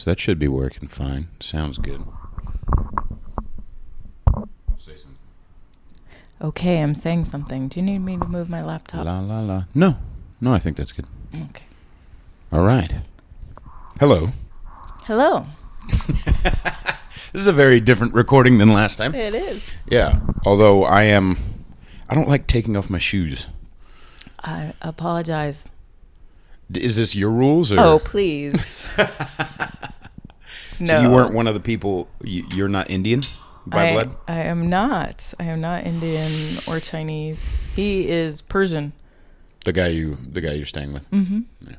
That should be working fine. Sounds good. Say something. Okay, I'm saying something. Do you need me to move my laptop? La la la. No, I think that's good. Okay. All right. Hello. Hello. This is a very different recording than last time. It is. Yeah. Although I don't like taking off my shoes. I apologize. Is this your rules? Or? Oh, please. No. So you weren't one of the people. You're not Indian by blood? I am not. I am not Indian or Chinese. He is Persian. The guy you're staying with. Mm-hmm. Yeah.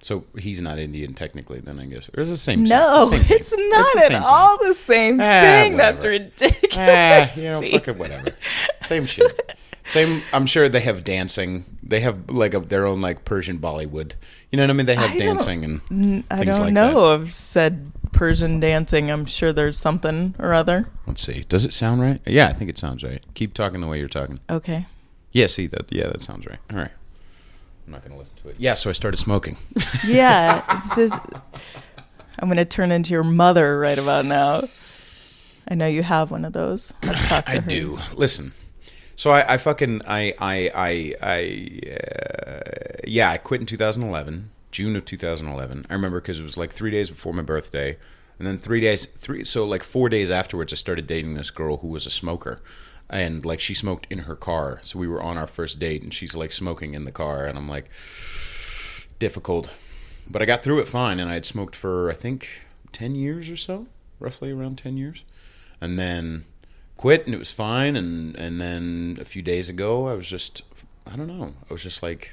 So he's not Indian technically, then I guess, or is it the same? No, same thing? it's not at all the same thing. That's ridiculous. Fucking whatever. Same shit. Same. I'm sure they have dancing. They have like their own like Persian Bollywood. You know what I mean? They have dancing and things I don't like know. that. I've said Persian dancing. I'm sure there's something or other. Let's see. Does it sound right? Yeah, I think it sounds right. Keep talking the way you're talking. Okay. Yeah. See that? Yeah, that sounds right. All right. I'm not going to listen to it. Yeah, so I started smoking. Yeah. I'm going to turn into your mother right about now. I know you have one of those. I've talked to her. I do. Listen. So I quit in 2011, June of 2011. I remember because it was like 3 days before my birthday. And then 4 days afterwards, I started dating this girl who was a smoker. And like she smoked in her car, so we were on our first date, and she's like smoking in the car, and I'm like, difficult, but I got through it fine, and I had smoked for I think 10 years or so, roughly around 10 years, and then quit, and it was fine, and then a few days ago, I was just like,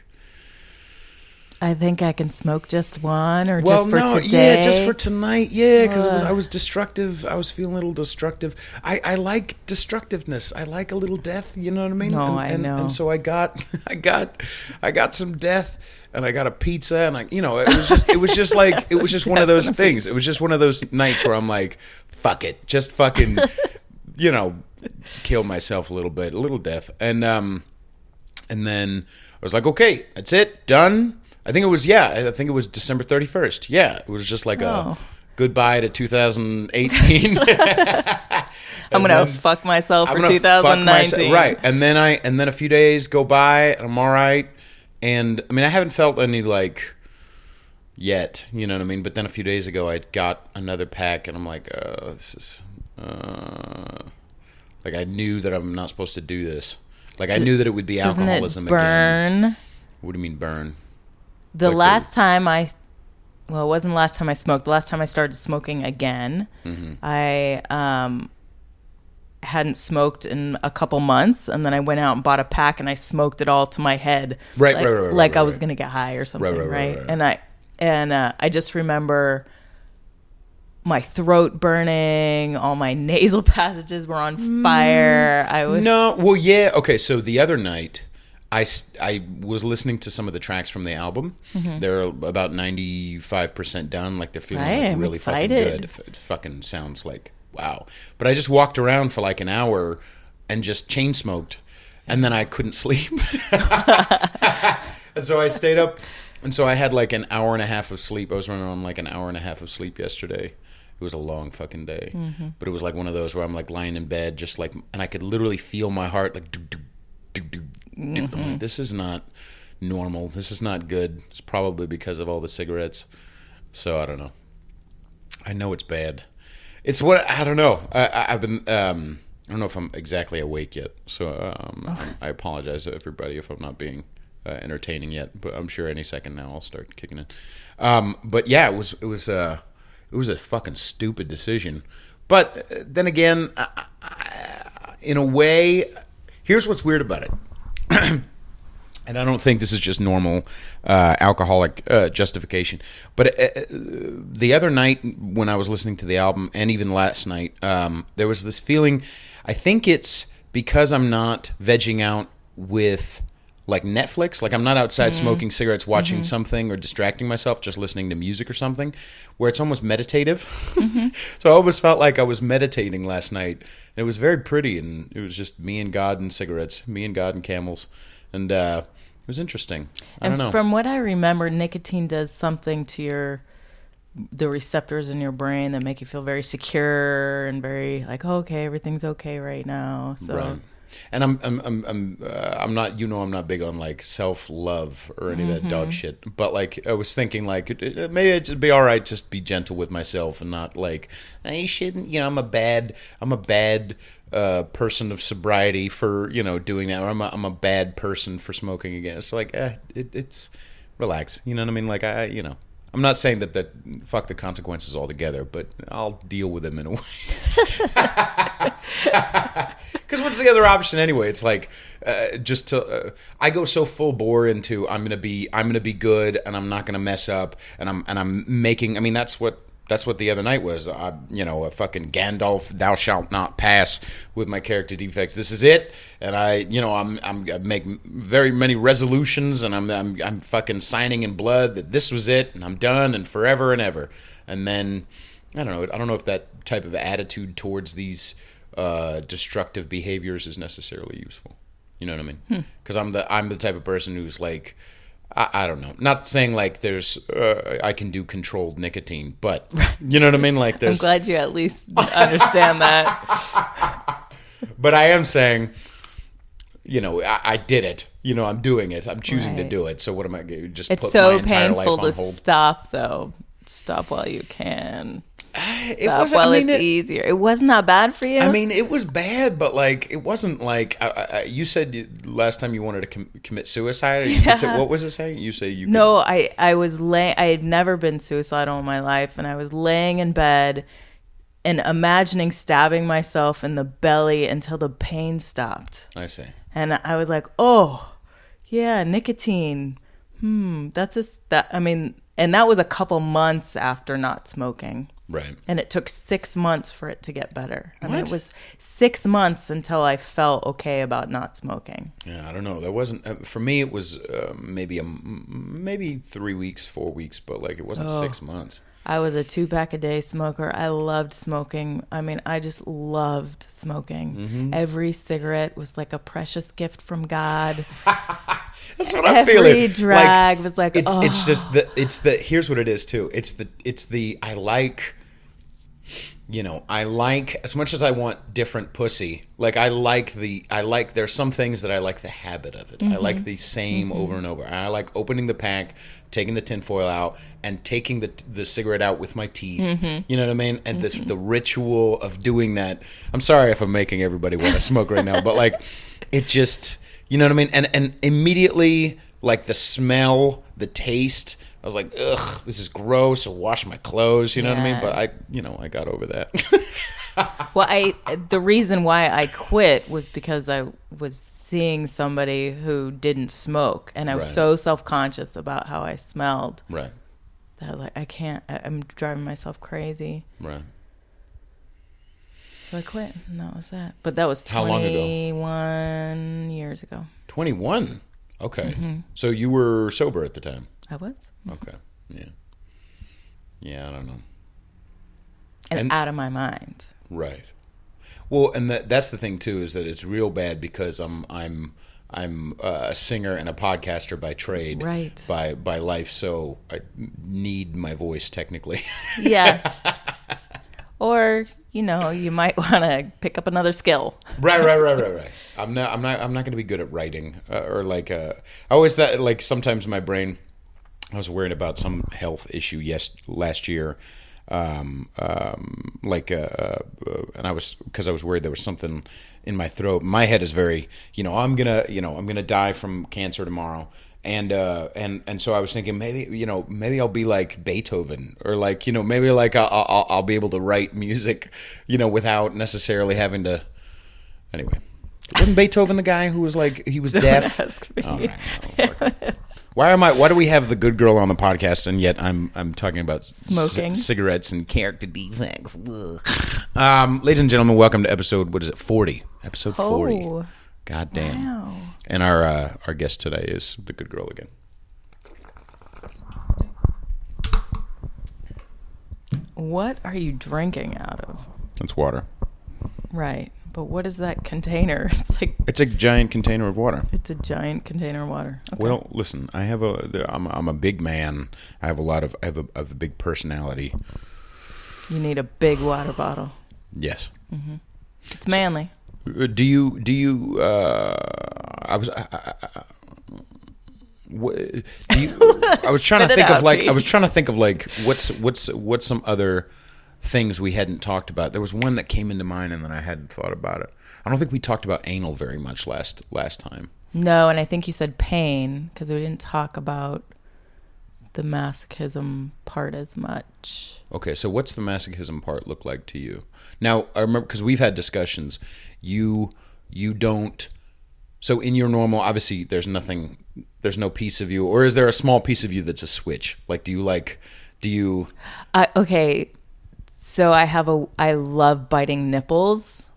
I think I can smoke just one, or well, just for today. Yeah, just for tonight, yeah, because I was destructive. I was feeling a little destructive. I like destructiveness. I like a little death. You know what I mean? No, and, I and, know. And so I got some death, and I got a pizza, and it was just one of those things. It was just one of those nights where I'm like, fuck it, just fucking, kill myself a little bit, a little death, and then I was like, okay, that's it, done. I think it was December 31st. Yeah, it was just like a goodbye to 2018. I'm going to fuck myself for 2019. Right. And then a few days go by and I'm all right. And I mean, I haven't felt any like yet, you know what I mean? But then a few days ago I got another pack and I'm like, this is like I knew that I'm not supposed to do this. Like I knew that it would be alcoholism burn? again. What do you mean burn? It wasn't the last time I smoked. The last time I started smoking again, I hadn't smoked in a couple months, and then I went out and bought a pack, and I smoked it all to my head, right, I was gonna get high or something, right? And I just remember my throat burning, all my nasal passages were on fire. Okay. So the other night, I was listening to some of the tracks from the album. They're about 95% done. Like they're feeling really fucking good. It fucking sounds like wow. But I just walked around for like an hour and just chain smoked, and then I couldn't sleep. And so I stayed up, and so I had like an hour and a half of sleep. I was running on like an hour and a half of sleep yesterday. It was a long fucking day, but it was like one of those where I'm like lying in bed, just like, and I could literally feel my heart like do do do do. This is not normal. This is not good. It's probably because of all the cigarettes. So I don't know. I know it's bad. It's what I don't know. I've been. I don't know if I'm exactly awake yet. So I apologize to everybody if I'm not being entertaining yet. But I'm sure any second now I'll start kicking it. But yeah, it was a fucking stupid decision. But then again, in a way, here's what's weird about it. And I don't think this is just normal alcoholic justification. But the other night when I was listening to the album, and even last night, there was this feeling, I think it's because I'm not vegging out with like Netflix, like I'm not outside smoking cigarettes, watching something or distracting myself, just listening to music or something, where it's almost meditative. So I almost felt like I was meditating last night. And it was very pretty, and it was just me and God and cigarettes, me and God and camels. And it was interesting. I don't know. From what I remember, nicotine does something to your the receptors in your brain that make you feel very secure and very like, oh, okay, everything's okay right now. So. Right. And I'm not, I'm not big on like self-love or any of that dog shit. But like, I was thinking like, maybe it'd be all right just to be gentle with myself and not like, you shouldn't, I'm a bad person of sobriety for, doing that. Or I'm a bad person for smoking again. It's like, it's relax. You know what I mean? Like I'm not saying that fuck the consequences altogether, but I'll deal with them in a way. Because what's the other option anyway? It's like I go so full bore into I'm gonna be good and I'm not gonna mess up and I'm making. I mean that's what the other night was. A fucking Gandalf, thou shalt not pass with my character defects. This is it, and I make very many resolutions, and I'm fucking signing in blood that this was it, and I'm done, and forever and ever. And then I don't know if that type of attitude towards these destructive behaviors is necessarily useful. You know what I mean? Because I'm the type of person who's like. I don't know. Not saying like there's I can do controlled nicotine, but you know what I mean. Like there's. I'm glad you at least understand that. But I am saying, I did it. I'm doing it. I'm choosing to do it. So what am I going to just? It's put so my entire painful life on to hold? stop though. Stop while you can. It's easier. It wasn't that bad for you? I mean, it was bad, but like it wasn't like you said last time you wanted to commit suicide. What was it saying? You say you could... No, I was I had never been suicidal in my life, and I was laying in bed and imagining stabbing myself in the belly until the pain stopped. I see. And I was like, oh, yeah, nicotine. And that was a couple months after not smoking. Right. And it took 6 months for it to get better. I mean, it was 6 months until I felt okay about not smoking. Yeah, I don't know. That wasn't for me. It was maybe 3 weeks, 4 weeks, but like it wasn't 6 months. I was a 2-pack a day smoker. I loved smoking. I mean, I just loved smoking. Mm-hmm. Every cigarette was like a precious gift from God. That's what I'm feeling. Every drag was like, it's just here's what it is too. I like as much as I want different pussy. Like there's some things that I like the habit of it. Mm-hmm. I like the same over and over. I like opening the pack, taking the tinfoil out, and taking the cigarette out with my teeth. Mm-hmm. You know what I mean? And the ritual of doing that. I'm sorry if I'm making everybody want to smoke right now, but like it just, you know what I mean? And immediately, like the smell, the taste. I was like, ugh, this is gross. I'll wash my clothes, you know what I mean? But I got over that. Well, the reason why I quit was because I was seeing somebody who didn't smoke, and I was so self-conscious about how I smelled. Right. That like I can't. I'm driving myself crazy. Right. So I quit, and that was that. But that was 21 years ago. 21. Okay. Mm-hmm. So you were sober at the time. I was. Okay. Yeah. Yeah, I don't know. And out of my mind. Right. Well, and that's the thing too, is that it's real bad because I'm a singer and a podcaster by trade. Right. By life, so I need my voice technically. Yeah. Or you might want to pick up another skill. Right. I'm not going to be good at writing or like I always thought like sometimes my brain. I was worried about some health issue last year, and I was worried there was something in my throat. My head is very, I'm gonna die from cancer tomorrow, and so I was thinking maybe I'll be like Beethoven or like maybe like I'll be able to write music, without necessarily having to. Anyway, wasn't Beethoven the guy who was like he was deaf? Don't ask me. All right, Why do we have the good girl on the podcast and yet I'm talking about smoking, cigarettes, and character defects? Ladies and gentlemen, welcome to episode 40. Episode 40. Oh, God damn. Wow. And our guest today is the good girl again. What are you drinking out of? It's water. Right. But what is that container? It's a giant container of water. It's a giant container of water. Okay. Well, listen, I'm a big man. I have a big personality. You need a big water bottle. Yes. Mm-hmm. It's manly. Do you? I was trying to think of like. I was trying to think of like what's some other things we hadn't talked about. There was one that came into mind, and then I hadn't thought about it. I don't think we talked about anal very much last time. No, and I think you said pain because we didn't talk about the masochism part as much. Okay, so what's the masochism part look like to you? Now, I remember because we've had discussions. You don't. So in your normal, obviously, there's no piece of you, or is there a small piece of you that's a switch? Like, do you? Okay, so I love biting nipples.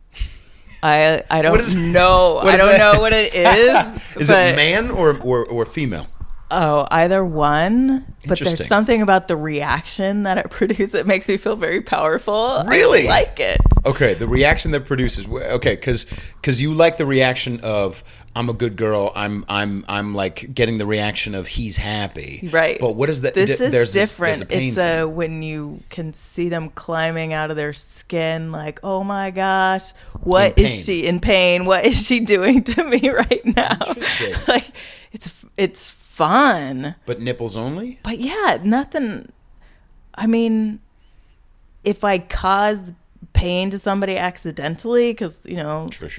I don't know. I don't know what it is. Is it man or female? Oh, either one. But there's something about the reaction that it produces. It makes me feel very powerful. Really? I like it. Okay, the reaction that produces. Okay, because you like the reaction of I'm a good girl. I'm like getting the reaction of he's happy. Right. But what is that? This is different. There's a pain it's when you can see them climbing out of their skin. Like, oh my gosh, what is she in pain? What is she doing to me right now? Interesting. Like, it's fun. But nipples only? But yeah, nothing. I mean, if I cause pain to somebody accidentally, because,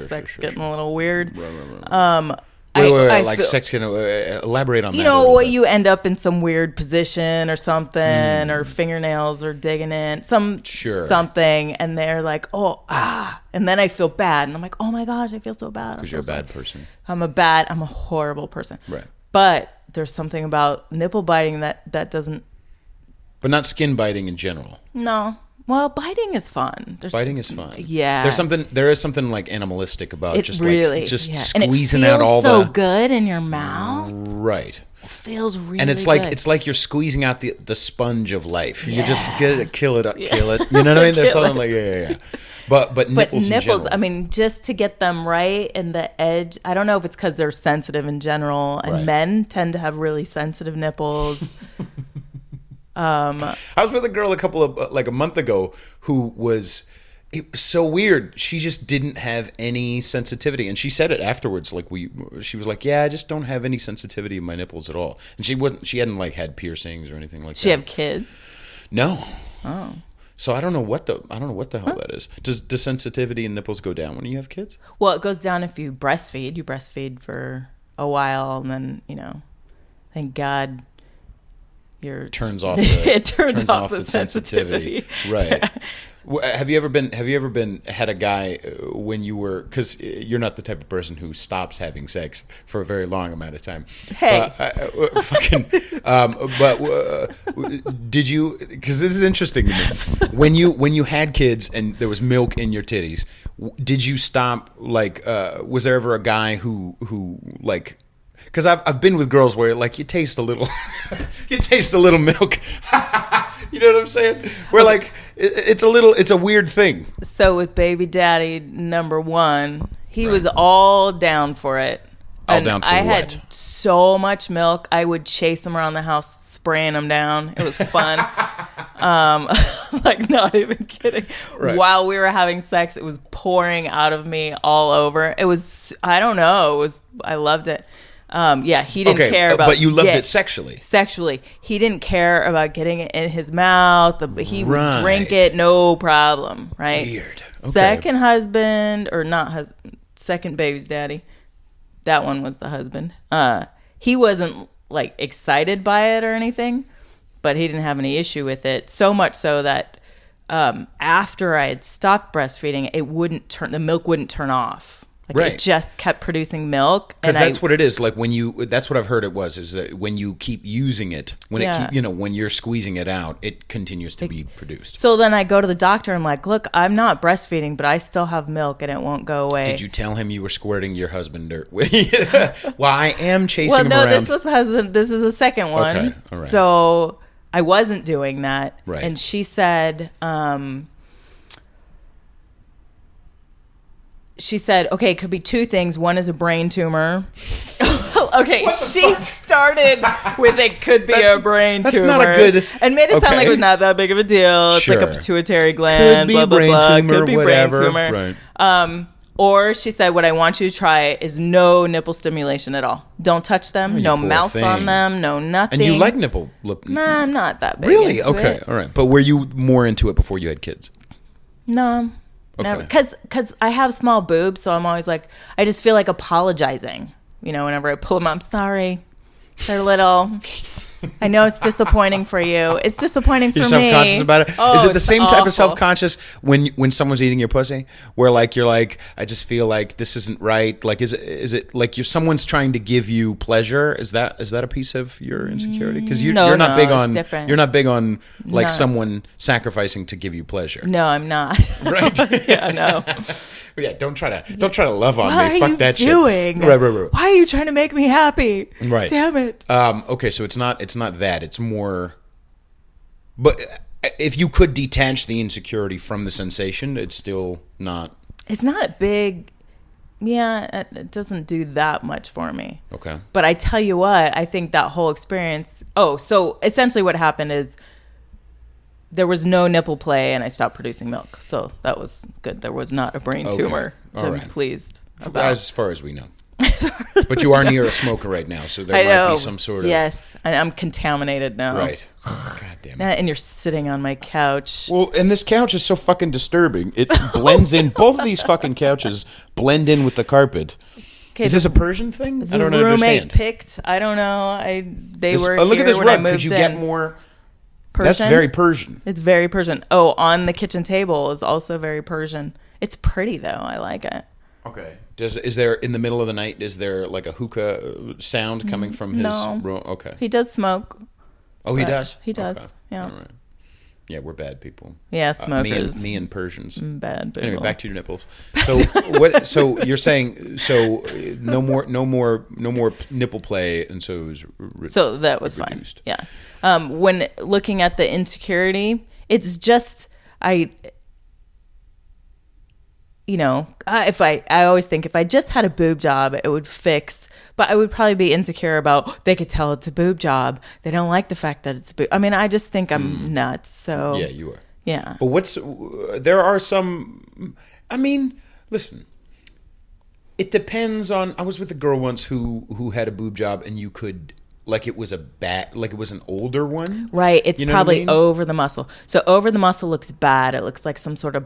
sex getting a little weird. Right. Wait, sex can elaborate on that. You end up in some weird position or something, or fingernails are digging in, something, and they're like, and then I feel bad, and I'm like, oh my gosh, I feel so bad. Because you're a bad person. I'm a horrible person. Right. But there's something about nipple biting that doesn't. But not skin biting in general. No. Well, biting is fun. Biting is fun. Yeah. There is something like animalistic about it really, squeezing out all the. It feels so good in your mouth. Right. It feels really and it's good. It's like you're squeezing out the sponge of life. You just get it, kill it. You know what I mean? There's something like yeah. But nipples in general. I mean, just to get them right and the edge. I don't know if it's because they're sensitive in general, and men tend to have really sensitive nipples. I was with a girl a month ago who was. It was so weird. She just didn't have any sensitivity, and she said it afterwards. She was like, "Yeah, I just don't have any sensitivity in my nipples at all." And she hadn't had piercings or anything like that. She have kids? No. Oh. So I don't know what the hell that is. Does sensitivity in nipples go down when you have kids? Well, it goes down if you breastfeed. You breastfeed for a while, and then thank God. Turns off the sensitivity. Right. Yeah. Have you ever had a guy when you were, because you're not the type of person who stops having sex for a very long amount of time. Hey. Did you, because this is interesting to me, when you had kids and there was milk in your titties, did you stop, was there ever a guy who because I've been with girls where you taste a little milk. You know what I'm saying? Where it's a weird thing. So with baby daddy number one, he was all down for it. All down for I what? had so much milk, I would chase him around the house, spraying him down. It was fun. Not even kidding. Right. While we were having sex, it was pouring out of me all over. It was, I don't know. I loved it. He didn't care about. But you loved it sexually. Sexually, he didn't care about getting it in his mouth. He would drink it, no problem. Right. Weird. Okay. Second husband, or not husband, second baby's daddy. That one was the husband. He wasn't excited by it or anything, but he didn't have any issue with it. So much so that after I had stopped breastfeeding, the milk wouldn't turn off. It just kept producing milk. Because that's what it is. That's what I've heard it was, is that when you keep using it, when you're squeezing it out, it continues to be produced. So then I go to the doctor. I'm like, look, I'm not breastfeeding, but I still have milk and it won't go away. Did you tell him you were squirting your husband dirt? Well, I am chasing him around. Well, no, this was husband. This is the second one. Okay, all right. So I wasn't doing that. Right. And she said, she said, okay, it could be two things. One is a brain tumor. Okay, she started with it could be a brain tumor. That's not a good... And made it sound like it was not that big of a deal. It's like a pituitary gland, blah, blah, blah. Could be brain tumor. Right. Or she said, what I want you to try is no nipple stimulation at all. Don't touch them. No mouth on them. No nothing. And you like nipple? Nah, I'm not that big Really? Okay, all right. But were you more into it before you had kids? No. Okay. Because I have small boobs, so I'm always like, I just feel like apologizing. Whenever I pull them, I'm sorry. They're little. I know it's disappointing for you. It's disappointing for me. You're self-conscious about it? Oh, is it the same type of self-conscious when someone's eating your pussy? Where like you're like, I just feel like this isn't right. Like is it like someone's trying to give you pleasure? Is that a piece of your insecurity? Because you're not big on different. You're not big on like someone sacrificing to give you pleasure. No, I'm not. Right? Yeah, no. Yeah, don't try to love on me. Fuck that shit. What are you doing? Right. Why are you trying to make me happy? Right. Damn it. Okay, so it's not that. It's more. But if you could detach the insecurity from the sensation, it's still not. It's not big. Yeah, it doesn't do that much for me. Okay. But I tell you what, I think that whole experience. Oh, so essentially what happened is, there was no nipple play, and I stopped producing milk. So that was good. There was not a brain tumor to be pleased about. As far as we know. But you are near a smoker right now, so there might be some sort of... Yes, and I'm contaminated now. Right. God damn it. And you're sitting on my couch. Well, and this couch is so fucking disturbing. It blends in. Both of these fucking couches blend in with the carpet. Is this a Persian thing? I don't understand. The roommate picked. I don't know. They were here look at this when rug. I moved Could you in. get more... Persian? That's very Persian. It's very Persian. Oh, on the kitchen table is also very Persian. It's pretty though. I like it. Okay. Is there in the middle of the night? Is there like a hookah sound coming from his room? Okay. He does smoke. Oh, he does. He does. Okay. Yeah. All right. Yeah, we're bad people. Yeah, smokers. Me and Persians. Bad people. Anyway, back to your nipples. So what? So you're saying no more nipple play, and so it was. So that was reduced. Fine. Yeah. When looking at the insecurity, it's just I always think if I just had a boob job, it would fix. But I would probably be insecure about, they could tell it's a boob job. They don't like the fact that it's a boob. I mean, I just think I'm nuts. So yeah, you are. Yeah. But there are some, I mean, listen, it depends on, I was with a girl once who had a boob job, and you could, like it was an older one. Right. It's probably over the muscle. So over the muscle looks bad. It looks like some sort of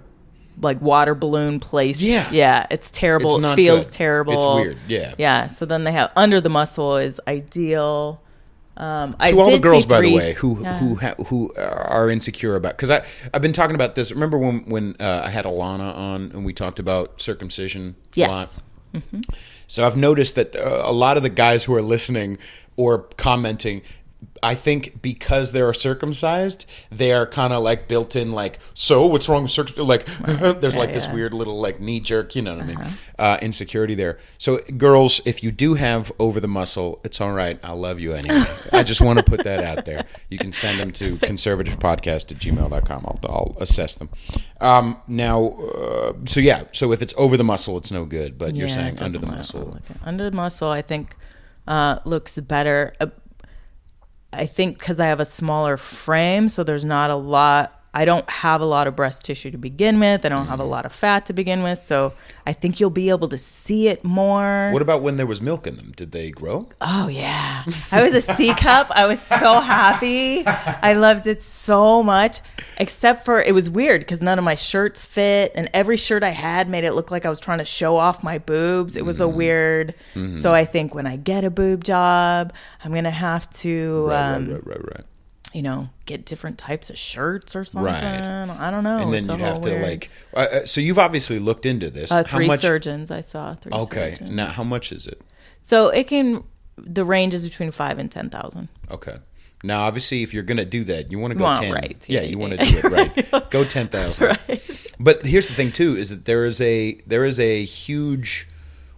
like water balloon placed. Yeah, it's terrible. It feels terrible. It's weird. Yeah. So then they have under the muscle is ideal. To all the girls, by the way, who are insecure about, because I've been talking about this. Remember when I had Alana on and we talked about circumcision a lot? Mm-hmm. So I've noticed that a lot of the guys who are listening or commenting, I think because they're circumcised, they are kind of like built in, like, so what's wrong with circumcision? Like, there's this weird little like knee jerk, you know what I mean? Insecurity there. So girls, if you do have over the muscle, it's all right. I'll love you anyway. I just want to put that out there. You can send them to conservativepodcast@gmail.com. I'll assess them. So if it's over the muscle, it's no good, but you're saying under the muscle. Under the muscle, I think looks better. I think because I have a smaller frame, so there's not a lot. I don't have a lot of breast tissue to begin with. I don't have a lot of fat to begin with, so I think you'll be able to see it more. What about when there was milk in them? Did they grow? Oh, yeah. I was a C cup. I was so happy. I loved it so much, except for it was weird because none of my shirts fit, and every shirt I had made it look like I was trying to show off my boobs. It was a weird. So I think when I get a boob job, I'm going to have to... Right. Get different types of shirts or something. Right. I don't know. And then you'd have to so you've obviously looked into this. Three surgeons I saw. Okay. Now, how much is it? So the range is between 5,000 and 10,000. Okay. Now, obviously, if you're going to do that, you want to go 10. Right. Yeah, you want to do it right. Go 10,000. Right. But here's the thing, too, is that there is a huge,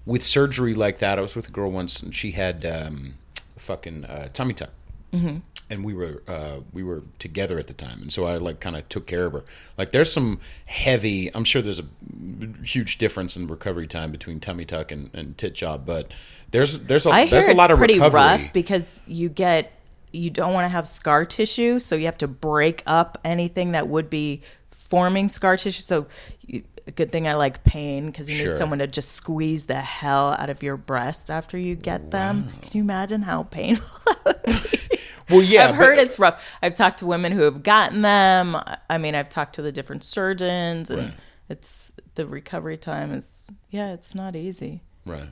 with surgery like that, I was with a girl once, and she had tummy tuck. Mm-hmm. and we were together at the time, and so I like kind of took care of her. Like there's some heavy. I'm sure there's a huge difference in recovery time between tummy tuck and tit job, but there's a lot of recovery. Pretty rough because you don't want to have scar tissue, so you have to break up anything that would be forming scar tissue. So a good thing I like pain because you need someone to just squeeze the hell out of your breasts after you get them. Can you imagine how painful that would be? Well, yeah. I've heard it's rough. I've talked to women who have gotten them. I mean, I've talked to the different surgeons, and it's the recovery time is, it's not easy. Right.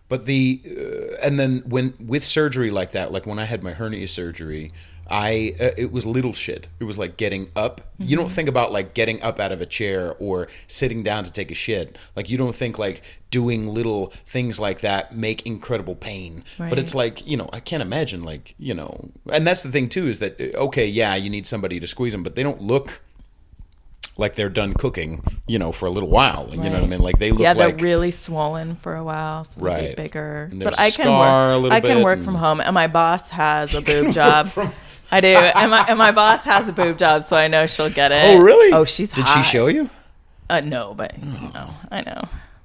But and then with surgery like that, like when I had my hernia surgery, it was little shit. It was like getting up. Mm-hmm. You don't think about like getting up out of a chair or sitting down to take a shit. Like you don't think like doing little things like that make incredible pain. Right. But it's like, I can't imagine like, and that's the thing too is that, okay, yeah, you need somebody to squeeze them, but they don't look like they're done cooking, for a little while. You know what I mean? Like they look like... Yeah, they're really swollen for a while, so they'll be bigger. But I can work from home, and my boss has a boob job. I do, and my boss has a boob job, so I know she'll get it. Oh, really? Oh, she's hot. Did she show you? No, but I know.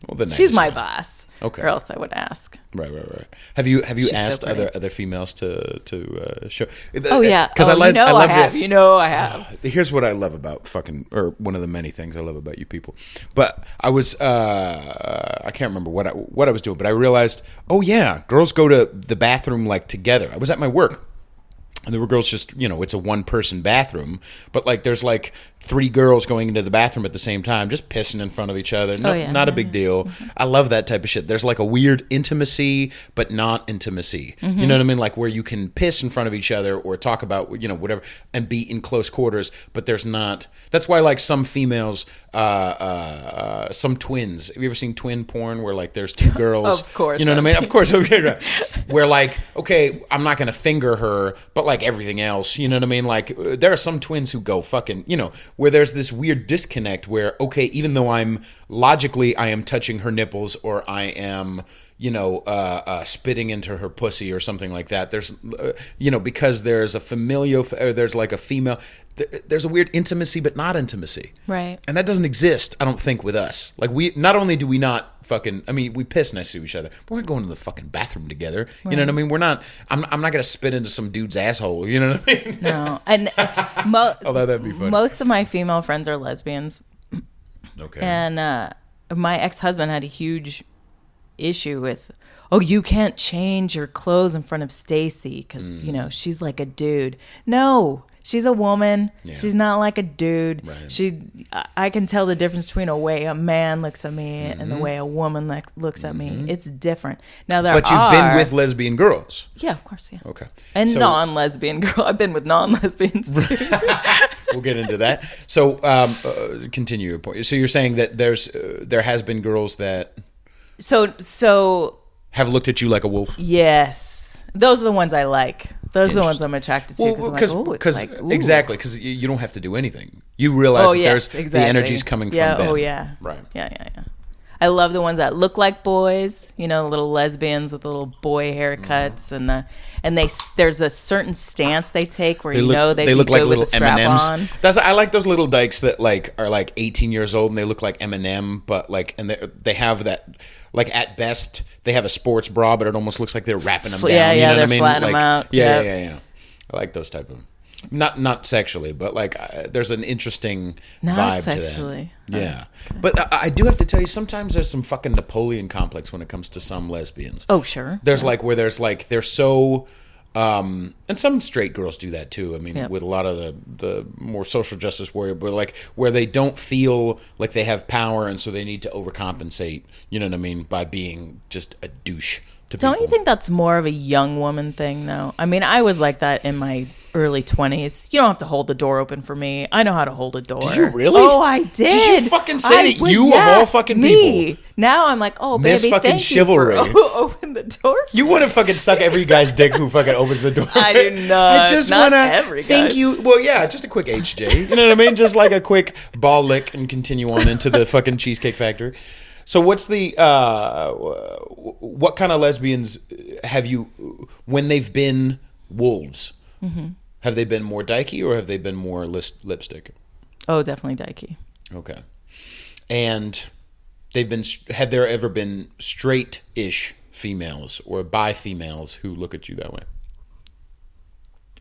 Well, then she's my boss. Okay. Or else I would ask. Right. Have you asked other females to show? Oh yeah. Because I have. You know I have. Here's what I love about one of the many things I love about you people. But I was I can't remember what I was doing, but I realized, oh yeah, girls go to the bathroom like together. I was at my work. And there were girls just, it's a one-person bathroom, but like there's like 3 girls going into the bathroom at the same time, just pissing in front of each other. Not a big deal. Mm-hmm. I love that type of shit. There's like a weird intimacy, but not intimacy. Mm-hmm. You know what I mean? Like where you can piss in front of each other or talk about, whatever, and be in close quarters, but there's not. That's why like some females, some twins. Have you ever seen twin porn where like there's 2 girls? Of course. You know what I mean? Of course. Okay, right. Where like, okay, I'm not going to finger her, but like everything else, you know what I mean? Like there are some twins who go fucking, where there's this weird disconnect where, okay, even though I am touching her nipples or I am, spitting into her pussy or something like that. There's, because there's a familial, or there's like a female, there's a weird intimacy, but not intimacy. Right. And that doesn't exist, I don't think, with us. Like not only do we not we piss next to each other, but we're not going to the fucking bathroom together. Right. You know what I mean? We're not, I'm not going to spit into some dude's asshole. You know what I mean? No. And although that'd be funny. Most of my female friends are lesbians. Okay. And my ex-husband had a huge issue with, you can't change your clothes in front of Stacy because, she's like a dude. No. She's a woman. Yeah. She's not like a dude. Right. I can tell the difference between a way a man looks at me and the way a woman looks at me. It's different. Now but you've been with lesbian girls. Yeah, of course. Yeah. Okay. And non-lesbian girls. I've been with non-lesbians too. We'll get into that. So continue your point. So you're saying that there has been girls that so have looked at you like a wolf. Yes, those are the ones I like. Those are the ones I'm attracted to exactly, because you don't have to do anything. You realize the energy's coming from them. Oh yeah, right. Yeah. I love the ones that look like boys. The little lesbians with the little boy haircuts and there's a certain stance they take where they look like little M&Ms. I like those little dykes that like are like 18 years old and they look like Eminem, but like and they have that. Like at best, they have a sports bra, but it almost looks like they're wrapping them down. Yeah, you know what I mean? Flattening them out. Yeah. I like those type of, not sexually, but like there's an interesting vibe sexually. To that. Yeah, okay. But I do have to tell you, sometimes there's some fucking Napoleon complex when it comes to some lesbians. Oh sure. There's like where there's like they're so. And some straight girls do that too. I mean, with a lot of the more social justice warrior, but like where they don't feel like they have power, and so they need to overcompensate. You know what I mean? By being just a douche to people. Don't you think that's more of a young woman thing, though? I mean, I was like that in my early 20s. You don't have to hold the door open for me. I know how to hold a door. Did you really? Oh, I did. Did you fucking say that of all fucking people? Now I'm like, oh, Miss baby, fucking thank chivalry. you for open the door. You want to fucking suck every guy's dick who fucking opens the door. I do not. I just want to thank you. Well, yeah, just a quick HJ. You know what I mean? Just like a quick ball lick and continue on into the fucking Cheesecake Factory. So what's the what kind of lesbians have you when they've been wolves? Mm-hmm. Have they been more dykey or have they been more lipstick? Oh, definitely dykey. Okay. And have there ever been straight-ish females or bi females who look at you that way?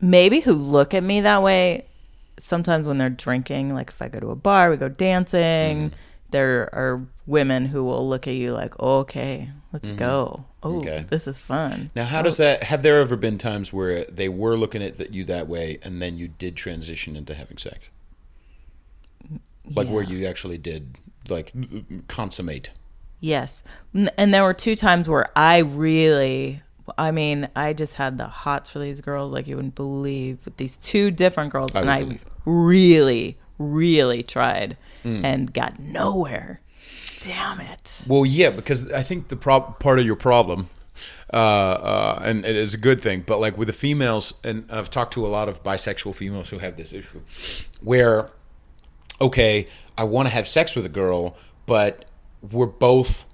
Maybe who look at me that way sometimes when they're drinking. Like if I go to a bar, we go dancing. There are women who will look at you like, oh, okay, let's go. Oh, okay. This is fun. Now, how does that, have there ever been times where they were looking at you that way and then you did transition into having sex? Like where you actually did like consummate? Yes. And there were 2 times where I just had the hots for these girls like you wouldn't believe. With these 2 different girls. I really, really tried and got nowhere. Damn it. Well, yeah, because I think the part of your problem, and it is a good thing, but like with the females, and I've talked to a lot of bisexual females who have this issue, where, okay, I want to have sex with a girl, but we're both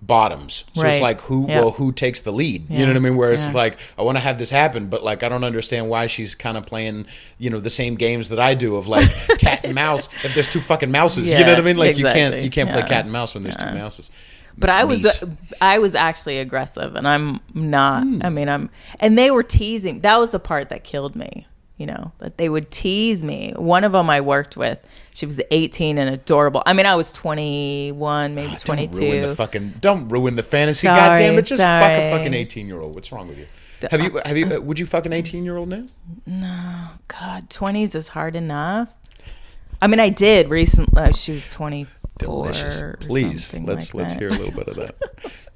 bottoms. So it's like who takes the lead? You know what I mean? Where it's like, I want to have this happen, but like I don't understand why she's kind of playing, the same games that I do of like cat and mouse if there's 2 fucking mouses. You know what I mean? Like exactly. you can't play cat and mouse when there's 2 mouses. But I was actually aggressive, and I'm not. I mean, and they were teasing. That was the part that killed me. That they would tease me. One of them I worked with, she was 18 and adorable. I mean, I was 21, maybe 22. Don't ruin the fantasy. God damn it, just fuck a fucking 18-year-old. What's wrong with you? Would you fuck an 18-year-old now? No, God, 20s is hard enough. I mean, I did recently. She was 24. Delicious. Please, let's hear a little bit of that.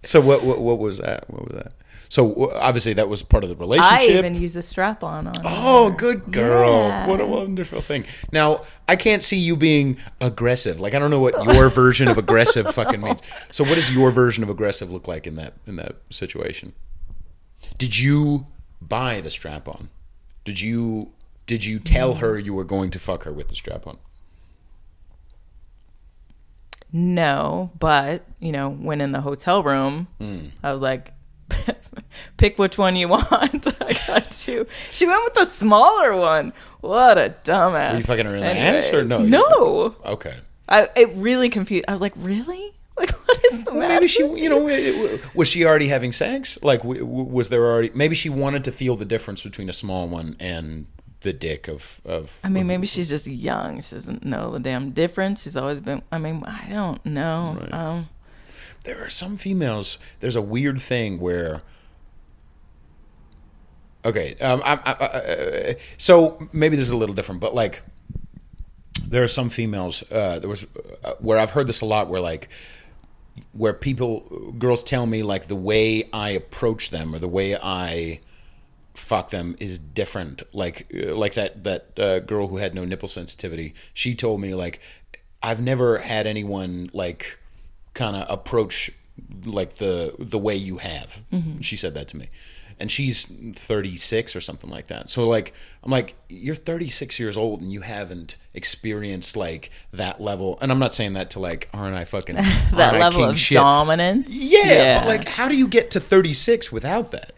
So what was that? What was that? So obviously that was part of the relationship. I even use a strap-on on her. Oh, good girl. Yeah. What a wonderful thing. Now, I can't see you being aggressive. Like, I don't know what your version of aggressive fucking means. So what does your version of aggressive look like in that situation? Did you buy the strap-on? Did you tell her you were going to fuck her with the strap-on? No, but, when in the hotel room, I was like, pick which one you want. I got 2. She went with the smaller one. What a dumbass. Were you fucking her in the ass or no? No. Okay. It really confused. I was like, really? Like, what is the matter? Maybe she, was she already having sex? Like, was there already? Maybe she wanted to feel the difference between a small one and the dick of. I mean, maybe she's just young. She doesn't know the damn difference. She's always been. I mean, I don't know. Right. There are some females. There's a weird thing where. Okay, so maybe this is a little different, but like, there are some females. There was where I've heard this a lot, where girls tell me like the way I approach them or the way I fuck them is different. Like that girl who had no nipple sensitivity. She told me like, I've never had anyone like kind of approach like the way you have. She said that to me. And she's 36 or something like that. So like, I'm like, you're 36 years old and you haven't experienced like that level. And I'm not saying that to like, aren't I fucking that level of shit? Dominance. Yeah, but like, how do you get to 36 without that?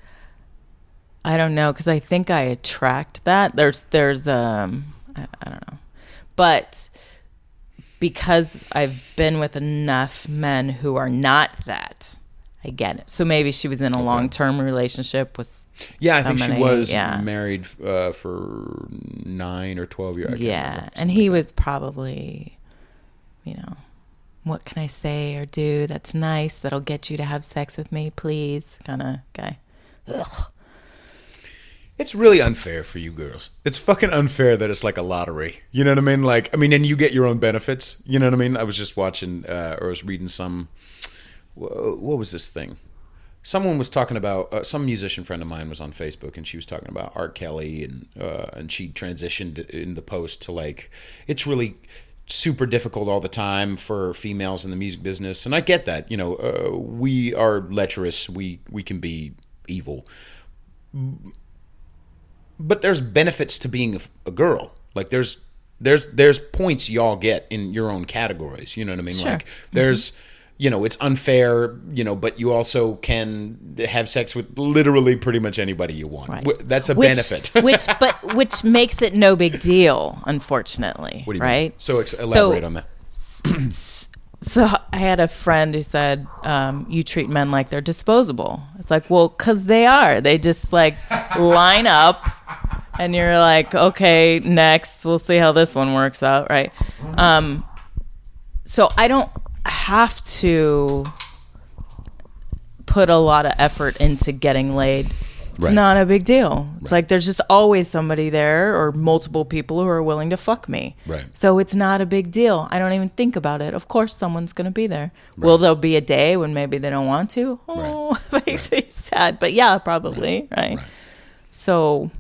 I don't know, because I think I attract that. There's I don't know, but because I've been with enough men who are not that. I get it. So maybe she was in a long-term relationship with. Yeah, I think she was married for 9 or 12 years. Yeah, and he was probably, what can I say or do that's nice that'll get you to have sex with me, please, kind of guy. Ugh. It's really unfair for you girls. It's fucking unfair that it's like a lottery. You know what I mean? Like, and you get your own benefits. You know what I mean? I was just watching or I was reading some. What was this thing? Someone was talking about some musician friend of mine was on Facebook and she was talking about R. Kelly and she transitioned in the post to like, it's really super difficult all the time for females in the music business, and I get that. We are lecherous. We can be evil, but there's benefits to being a girl. Like there's points y'all get in your own categories. You know what I mean? Sure. Like there's. it's unfair, but you also can have sex with literally pretty much anybody you want. Right. That's a benefit. which makes it no big deal, unfortunately. What do you right? mean? So elaborate on that. So I had a friend who said, you treat men like they're disposable. It's like, well, because they are. They just like line up and you're like, okay, next. We'll see how this one works out, right? So I don't have to put a lot of effort into getting laid. It's not a big deal. It's like there's just always somebody there or multiple people who are willing to fuck me. Right. So it's not a big deal. I don't even think about it. Of course someone's going to be there. Right. Will there be a day when maybe they don't want to? Oh, it makes me sad. But yeah, probably. Right. So,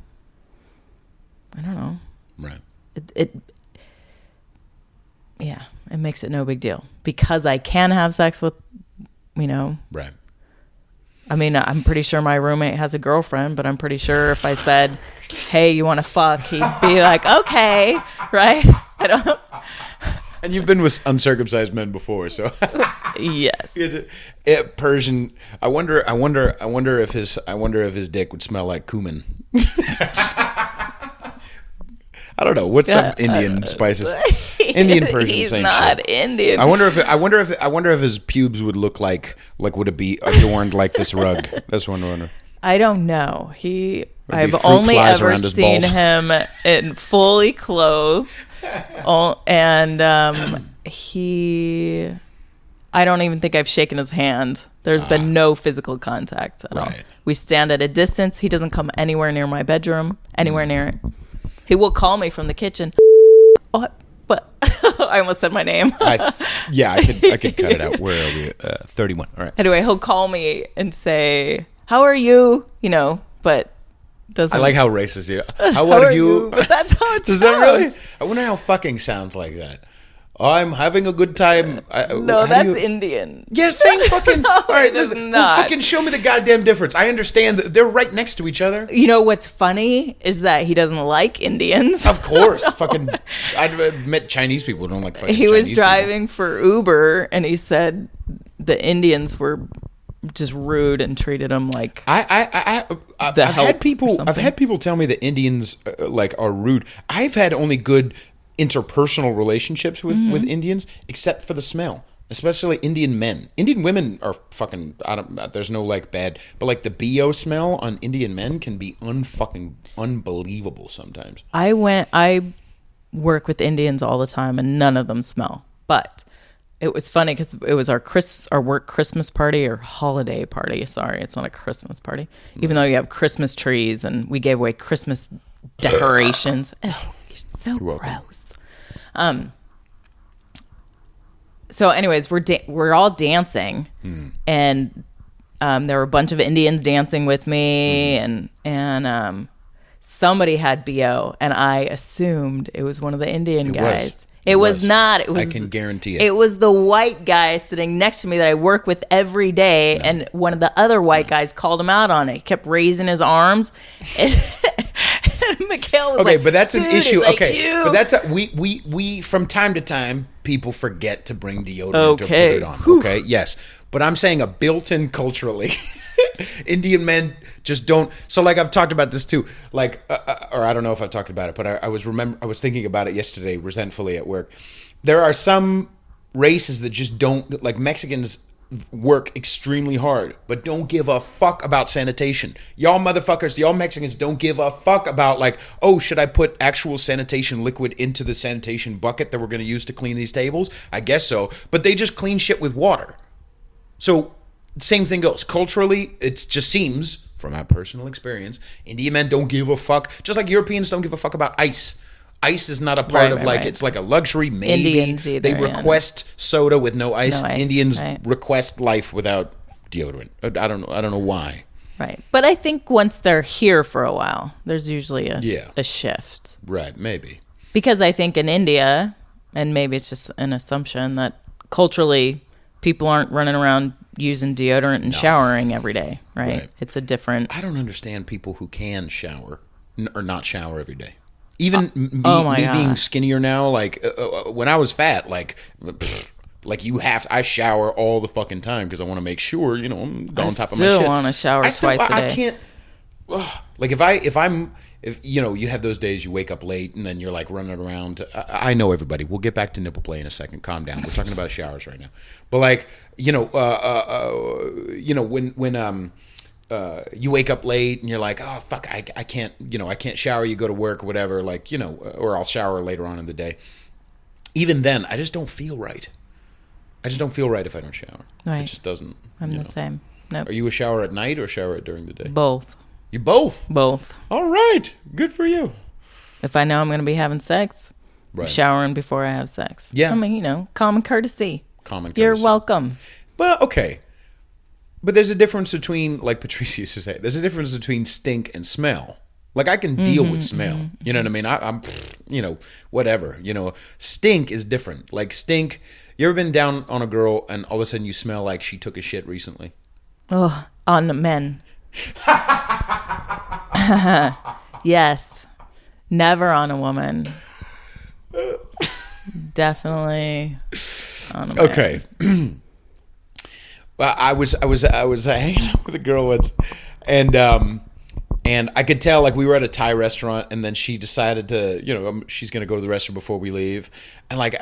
I don't know. Right. It makes it no big deal. Because I can have sex with, Right. I mean, I'm pretty sure my roommate has a girlfriend, but I'm pretty sure if I said, hey, you want to fuck, he'd be like, okay, right? I don't. And you've been with uncircumcised men before, so. Yes. Persian. I wonder if his dick would smell like cumin. I don't know. What's some Indian spices? Indian Persian. He's same not shit. Indian. I wonder if his pubes would look like would it be adorned like this rug? That's what I wonder. I don't know. I've only ever seen him in fully clothed, and I don't even think I've shaken his hand. There's been no physical contact at all. We stand at a distance. He doesn't come anywhere near my bedroom, anywhere near it. He will call me from the kitchen. Oh, but I almost said my name. I could cut it out. Where are we? 31. All right. Anyway, he'll call me and say, "How are you?" But doesn't. I like how racist you. How are you? But that's how it Does sounds. that really? I wonder how fucking sounds like that. I'm having a good time. No, that's Indian. Yeah, same fucking. No, all right, listen. Well, fucking show me the goddamn difference. I understand that they're right next to each other. You know what's funny is that he doesn't like Indians. Of course, fucking. I've met Chinese people who don't like fucking. He was Chinese driving for Uber, and he said the Indians were just rude and treated him like. I've had people tell me that Indians are rude. I've had only good interpersonal relationships with Indians, except for the smell, especially Indian men. Indian women are fucking, there's no bad, but the BO smell on Indian men can be unbelievable sometimes. I work with Indians all the time and none of them smell, but it was funny because it was our work Christmas party or holiday party. Sorry, it's not a Christmas party, even though you have Christmas trees and we gave away Christmas decorations. Oh, you're so gross. So anyways, we're all dancing and there were a bunch of Indians dancing with me and somebody had BO and I assumed it was one of the Indian guys. It was not. It was. I can guarantee it. It was the white guy sitting next to me that I work with every day, and one of the other white guys called him out on it. He kept raising his arms, and Mikhail was but that's an issue. Like but that's we from time to time people forget to bring deodorant or put it on. Okay, yes, but I'm saying a built-in culturally. Indian men just don't. So I've talked about this too. Or I don't know if I've talked about it, but I was thinking about it yesterday resentfully at work. There are some races that just don't, Mexicans work extremely hard, but don't give a fuck about sanitation. Y'all motherfuckers, y'all Mexicans don't give a fuck about should I put actual sanitation liquid into the sanitation bucket that we're going to use to clean these tables? I guess so. But they just clean shit with water. So same thing goes. Culturally, it just seems, from my personal experience, Indian men don't give a fuck. Just like Europeans don't give a fuck about ice. Ice is not a part of it's like a luxury. Maybe Indians either, they request soda with no ice. Indians request life without deodorant. I don't know why. Right, but I think once they're here for a while, there's usually a shift. Right, maybe because I think in India, and maybe it's just an assumption that culturally people aren't running around using deodorant and showering every day, right? It's a different. I don't understand people who can shower or not shower every day. Even me being skinnier now, when I was fat, Like I shower all the fucking time because I want to make sure, I'm on top of my shit. I still want to shower twice a day. I can't. Like if you have those days you wake up late and then you're like running around. I know everybody. We'll get back to nipple play in a second. Calm down. We're talking about showers right now. But like, when you wake up late and you're like, oh fuck, I can't, I can't shower. You go to work or whatever, like, or I'll shower later on in the day. Even then, I just don't feel right. I just don't feel right if I don't shower. Right. It just doesn't. I'm the same. Nope. Are you a shower at night or shower during the day? Both. You both? Both. All right. Good for you. If I know I'm going to be having sex, I'm showering before I have sex. Yeah. I mean, common courtesy. Common courtesy. You're welcome. Well, okay. But there's a difference between, like Patrice used to say, there's a difference between stink and smell. Like, I can deal with smell. You know what I mean? I'm whatever. Stink is different. Like, stink, you ever been down on a girl and all of a sudden you smell like she took a shit recently? Oh, on the men. Yes. Never on a woman. Definitely on a man. Okay. Well, I was hanging out with a girl once, and I could tell, like, we were at a Thai restaurant, and then she decided to, she's going to go to the restroom before we leave. And, like,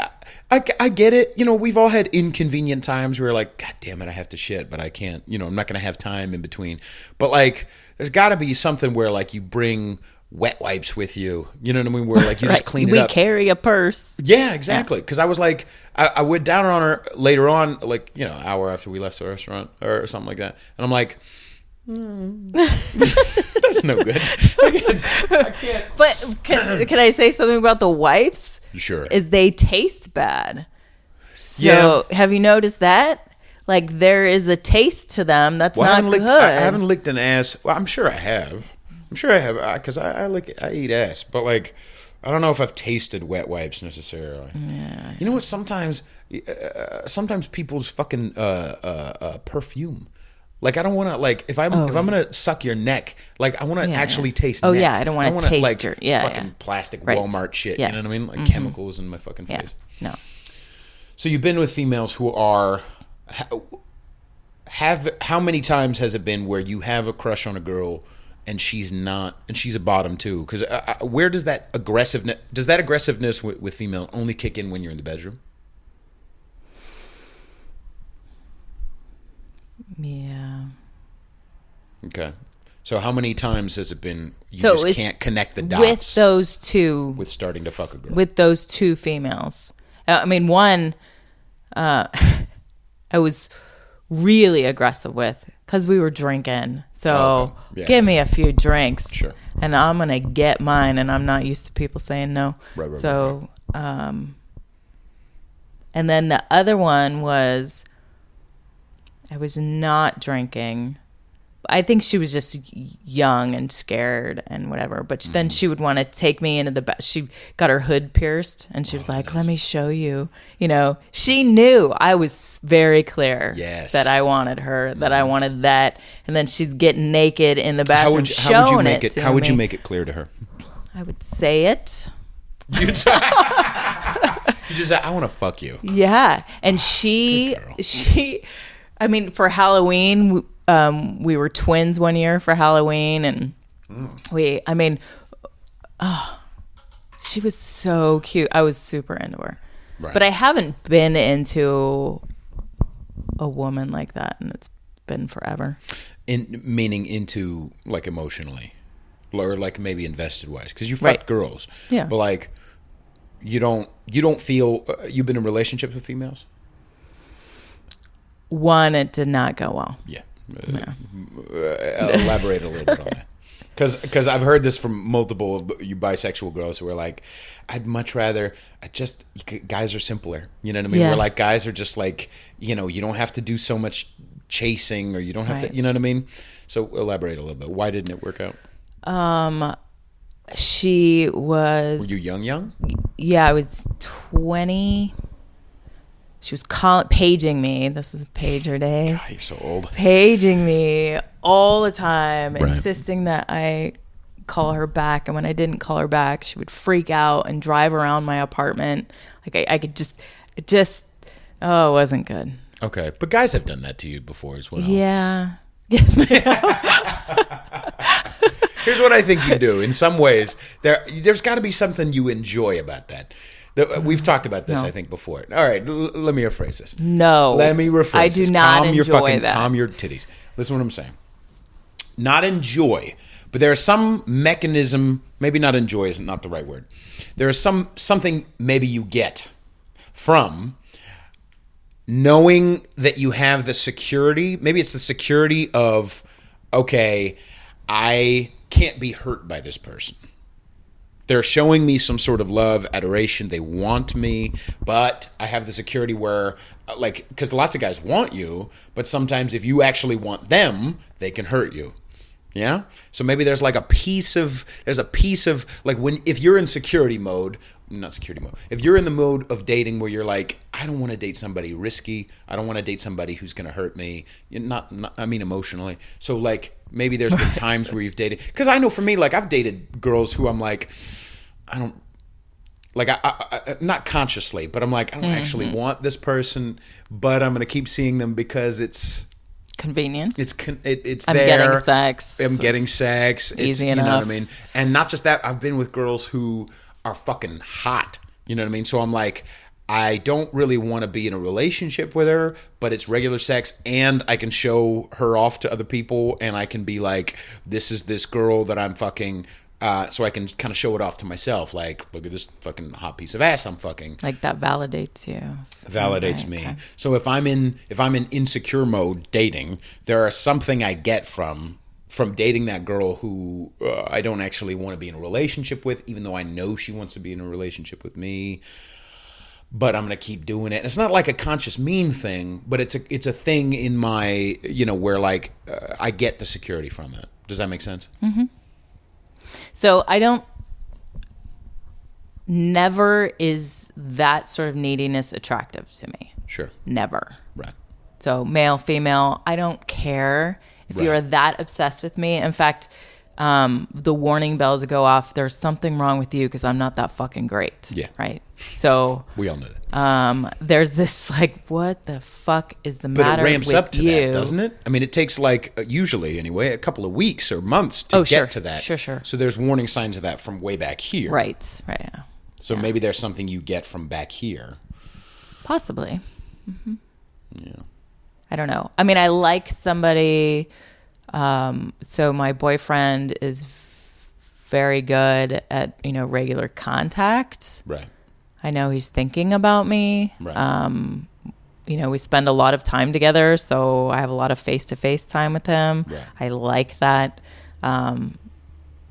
I get it. We've all had inconvenient times where we're like, God damn it, I have to shit, but I can't, I'm not going to have time in between. But, like, there's got to be something where, like, you bring wet wipes with you. You know what I mean? Where, like, you just clean it up. We carry a purse. Yeah, exactly. Because I was like, I went down on her later on, like, an hour after we left the restaurant or something like that. And I'm like, that's no good. I can't. But can I say something about the wipes? Sure. Is they taste bad. So have you noticed that? Like, there is a taste to them that's not good. I haven't licked an ass. Well, I'm sure I have. Because I eat ass. But, like, I don't know if I've tasted wet wipes necessarily. Yeah. You know what? Sometimes people's fucking perfume. Like, I don't want to, like, if I'm gonna suck your neck, like, I want to actually taste. Oh neck. yeah, I don't want to taste like, your fucking plastic Walmart shit. Yes. You know what I mean? Like chemicals in my fucking face. No. So you've been with females who are how many times has it been where you have a crush on a girl and she's not, and she's a bottom too? Because where does that aggressiveness with female only kick in when you're in the bedroom? Yeah. Okay. So how many times has it been you just can't connect the dots with those two? With starting to fuck a girl. With those two females. I mean, one I was really aggressive with because we were drinking. So give me a few drinks. Sure. And I'm going to get mine, and I'm not used to people saying no. Right. So, and then the other one was I was not drinking. I think she was just young and scared and whatever. But then she would want to take me into the she got her hood pierced, and she was like, "Let me show you." She knew I was very clear that I wanted her, that I wanted that. And then she's getting naked in the bathroom showing it to me. How would you make it clear to her? I would say it. You just say, "I want to fuck you." Yeah, and she, I mean, for Halloween. We were twins one year for Halloween, and she was so cute. I was super into her. Right. But I haven't been into a woman like that, and it's been forever. Meaning into, like, emotionally, or like maybe invested wise, because you fucked girls. Yeah. But, like, you don't feel you've been in relationships with females? One, it did not go well. Yeah. Elaborate a little bit on that, because I've heard this from multiple of you bisexual girls who are like, I'd much rather guys are simpler, you know what I mean? Yes. Where, like, guys are just like, you don't have to do so much chasing, or you don't have to, you know what I mean? So elaborate a little bit. Why didn't it work out? She was. Were you young? Yeah, I was 20. She was paging me. This is pager days. God, you're so old. Paging me all the time, insisting that I call her back. And when I didn't call her back, she would freak out and drive around my apartment. Like, I could just Oh, it wasn't good. Okay. But guys have done that to you before as well. Yeah. Yes. Here's what I think you do. In some ways, there's got to be something you enjoy about that. We've talked about this, I think, before. All right, let me rephrase this. No. Let me rephrase I this. do not enjoy that. Calm your titties. Listen to what I'm saying. Not enjoy, but there is some mechanism, maybe not enjoy is not the right word. There is something maybe you get from knowing that you have the security. Maybe it's the security of, okay, I can't be hurt by this person. They're showing me some sort of love, adoration. They want me, but I have the security where, like, because lots of guys want you, but sometimes if you actually want them, they can hurt you. Yeah? So maybe there's like a piece of like if you're in security mode, not security mode, if you're in the mode of dating where you're like, I don't want to date somebody risky. I don't want to date somebody who's going to hurt me. I mean emotionally. So like maybe there's been times where you've dated, because I know for me, like I've dated girls who I'm like, I don't, like I not consciously, but I'm like, I don't actually want this person, but I'm going to keep seeing them because it's convenient. It's I'm there. Getting sex. I'm getting sex. Easy enough. You know what I mean? And not just that, I've been with girls who are fucking hot. You know what I mean? So I'm like, I don't really want to be in a relationship with her, but it's regular sex, and I can show her off to other people, and I can be like, this is this girl that I'm fucking. So I can kind of show it off to myself, like, look at this fucking hot piece of ass I'm fucking. Like that validates you. Validates me. Okay. So if I'm in insecure mode dating, there are something I get from dating that girl who I don't actually want to be in a relationship with, even though I know she wants to be in a relationship with me. But I'm gonna keep doing it. And it's not like a conscious mean thing, but it's a thing in my, where like I get the security from it. Does that make sense? Mm-hmm. So never is that sort of neediness attractive to me. Sure. Never. Right. So male, female, I don't care if you're that obsessed with me. In fact, the warning bells go off. There's something wrong with you because I'm not that fucking great. Yeah. Right. So we all know that. There's this like, what the fuck is the matter with you? But it ramps up to that, doesn't it? I mean, it takes like, usually anyway, a couple of weeks or months to get to that. Sure. So there's warning signs of that from way back here. Right. Yeah. So maybe there's something you get from back here. Possibly. Mm-hmm. Yeah. I don't know. I mean, I like somebody. So my boyfriend is very good at, regular contact. Right. I know he's thinking about me. Right. We spend a lot of time together, so I have a lot of face-to-face time with him. Right. I like that.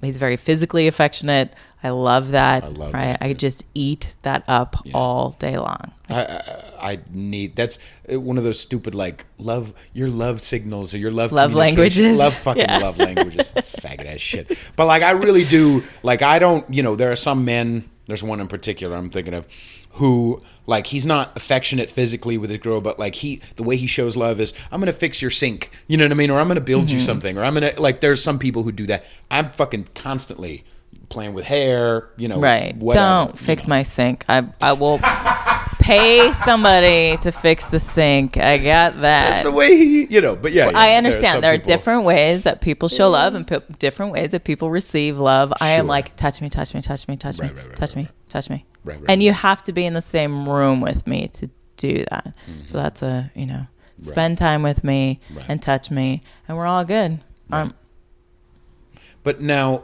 He's very physically affectionate. I love that. I just eat that up all day long. I need, that's one of those stupid like your love signals or your love languages. Love fucking love languages. Faggot ass shit. But like I really do, like I don't, there are some men, there's one in particular I'm thinking of, who like he's not affectionate physically with his girl, but like the way he shows love is, I'm gonna fix your sink, you know what I mean, or I'm gonna build you something, or I'm gonna, like there's some people who do that. I'm fucking constantly playing with hair, right. Whatever, don't fix my sink. I will pay somebody to fix the sink. I got that. That's the way he, but yeah. I understand. There are different ways that people show love and different ways that people receive love. Sure. I am like, touch me, touch me, touch me, touch me, touch me, touch me. Right. And you have to be in the same room with me to do that. Mm-hmm. So that's spend time with me and touch me, and we're all good. Right. But now,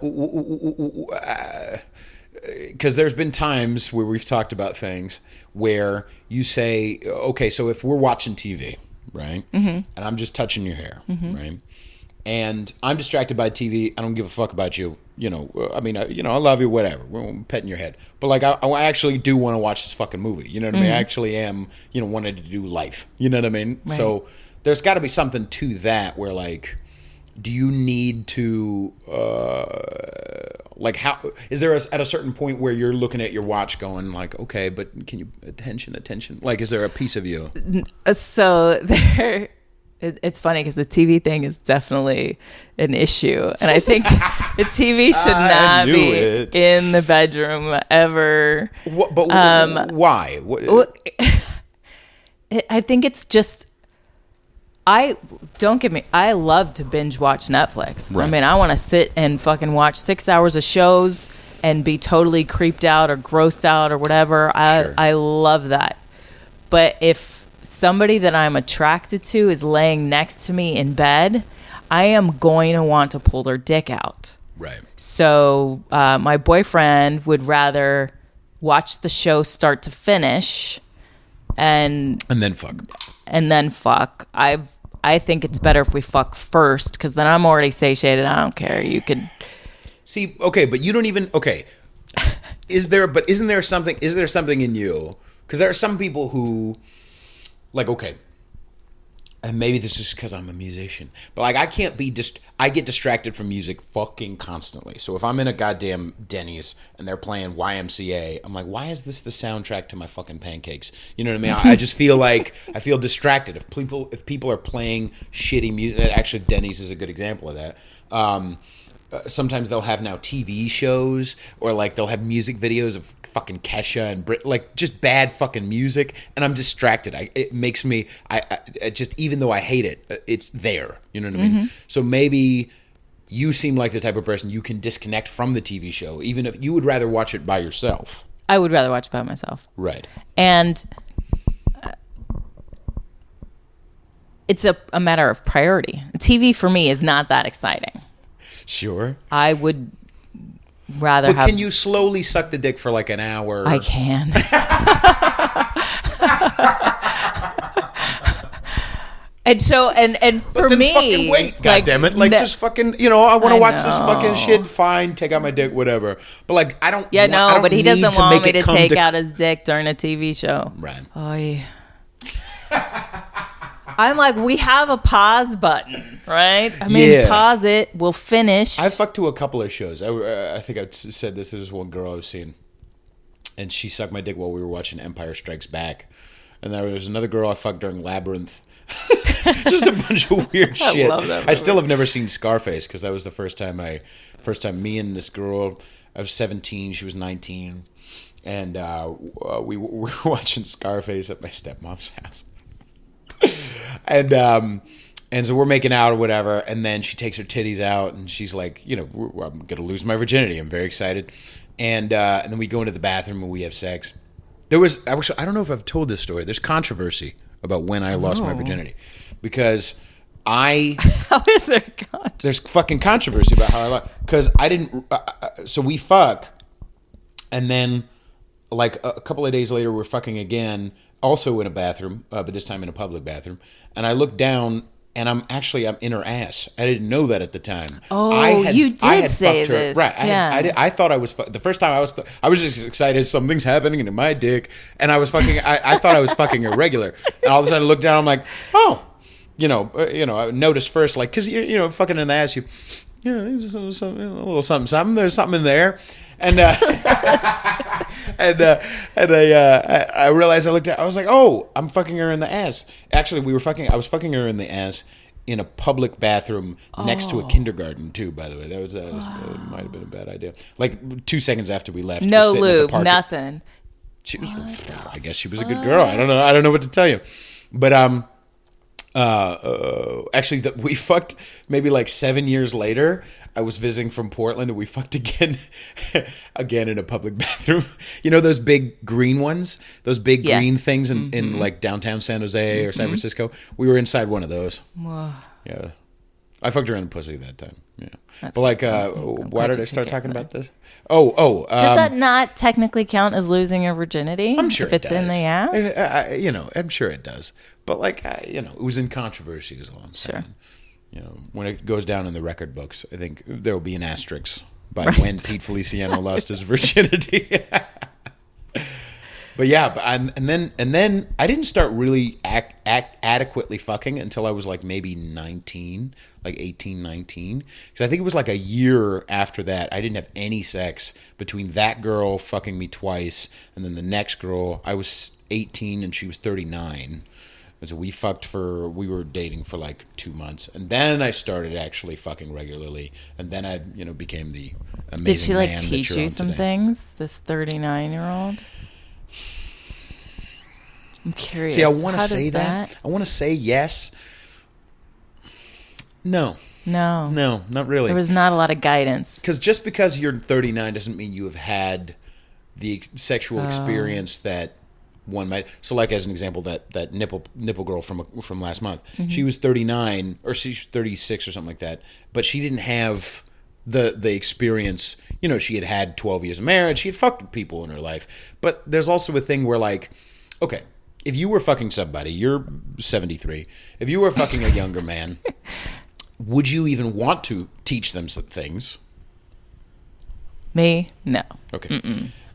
because there's been times where we've talked about things where you say, okay, so if we're watching TV, right, and I'm just touching your hair, right, and I'm distracted by TV, I don't give a fuck about you, I mean, I love you, whatever, we're petting your head, but like, I actually do want to watch this fucking movie, you know what I mean? I actually am, wanting to do life, you know what I mean? Right. So there's got to be something to that where like, do you need to, like how, is there at a certain point where you're looking at your watch going like, okay, but can you, attention, like is there a piece of you? So it's funny because the TV thing is definitely an issue. And I think the TV should not be in the bedroom ever. But why? I think it's just, I love to binge watch Netflix. Right. I mean, I want to sit and fucking watch 6 hours of shows and be totally creeped out or grossed out or whatever. I love that. But if somebody that I'm attracted to is laying next to me in bed, I am going to want to pull their dick out. Right. So my boyfriend would rather watch the show start to finish and then fuck. I think it's better if we fuck first, because then I'm already satiated. I don't care. You could see. Okay, but you don't even. Okay, isn't there something in you? Because there are some people who, like, okay, and maybe this is because I'm a musician, but like I get distracted from music fucking constantly. So if I'm in a goddamn Denny's and they're playing YMCA, I'm like, why is this the soundtrack to my fucking pancakes? You know what I mean? I just feel like I feel distracted. If people are playing shitty music, actually Denny's is a good example of that. Sometimes they'll have now TV shows, or like they'll have music videos of fucking Kesha and like just bad fucking music, and I'm distracted. It makes me, I just, even though I hate it, it's there. You know what I mean? So maybe you seem like the type of person you can disconnect from the TV show, even if you would rather watch it by yourself. I would rather watch it by myself. Right. And it's a matter of priority. TV for me is not that exciting. Sure. I would rather but can you slowly suck the dick for like an hour? I can. And so, and for me, fucking wait, like, goddammit. Like, just fucking, I want to watch this fucking shit. Fine, take out my dick, whatever. But like, I don't. Yeah, no, but he doesn't want me to take out his dick during a TV show. Right. Oh, yeah. I'm like, we have a pause button, right? I mean, pause it. We'll finish. I fucked to a couple of shows. I think I said this. There was one girl I was seeing, and she sucked my dick while we were watching Empire Strikes Back. And there was another girl I fucked during Labyrinth. Just a bunch of weird shit. I love that movie. I still have never seen Scarface, because that was the first time me and this girl, I was 17, she was 19, and we were watching Scarface at my stepmom's house. And so we're making out or whatever, and then she takes her titties out, and she's like, I'm gonna lose my virginity. I'm very excited, and then we go into the bathroom and we have sex. I don't know if I've told this story. There's controversy about when I lost my virginity, because how is there controversy? There's fucking controversy about how I lost, because I didn't. So we fuck, and then like a couple of days later we're fucking again. Also in a bathroom, but this time in a public bathroom. And I look down, and I'm in her ass. I didn't know that at the time. Oh, you did say this. Right. Yeah. I thought I was, the first time I was just excited, something's happening into my dick. And I was fucking, I thought I was fucking irregular. And all of a sudden I look down, I'm like, oh, I noticed first, like, cause fucking in the ass, there's a little something, there's something in there. And I realized, I looked at, I was like, oh, I'm fucking her in the ass. Actually, I was fucking her in the ass in a public bathroom next to a kindergarten too, by the way. That might have been a bad idea. Like 2 seconds after we left. No lube, nothing. I guess she was a good girl. I don't know what to tell you. But actually, we fucked maybe like 7 years later. I was visiting from Portland, and we fucked again in a public bathroom. Those big green ones, those big green things in like downtown San Jose or San Francisco. We were inside one of those. Whoa. Yeah, I fucked her in the pussy that time. Yeah, but like, why did I start talking about this? Does that not technically count as losing your virginity? I'm sure if it's in the ass. I'm sure it does. But like, it was in controversy, is all I'm saying. Sure. When it goes down in the record books, I think there will be an asterisk by when Pete Feliciano lost his virginity. But yeah, and then I didn't start really adequately fucking until I was like maybe 19, like 18, 19. Because I think it was like a year after that, I didn't have any sex between that girl fucking me twice, and then the next girl, I was 18 and she was 39. And so we were dating for like 2 months. And then I started actually fucking regularly. And then I, became the amazing man. Did she like teach you some things, this 39-year-old? I'm curious. See, I want to say that. I want to say yes. No, not really. There was not a lot of guidance. Because just because you're 39 doesn't mean you have had the sexual experience that one might. So, like as an example, that nipple girl from last month, she was 39 or she's 36 or something like that, but she didn't have the experience. You know, she had 12 years of marriage. She had fucked people in her life, but there's also a thing where like, okay, if you were fucking somebody, you're 73. If you were fucking a younger man. Would you even want to teach them some things? Me? No. Okay.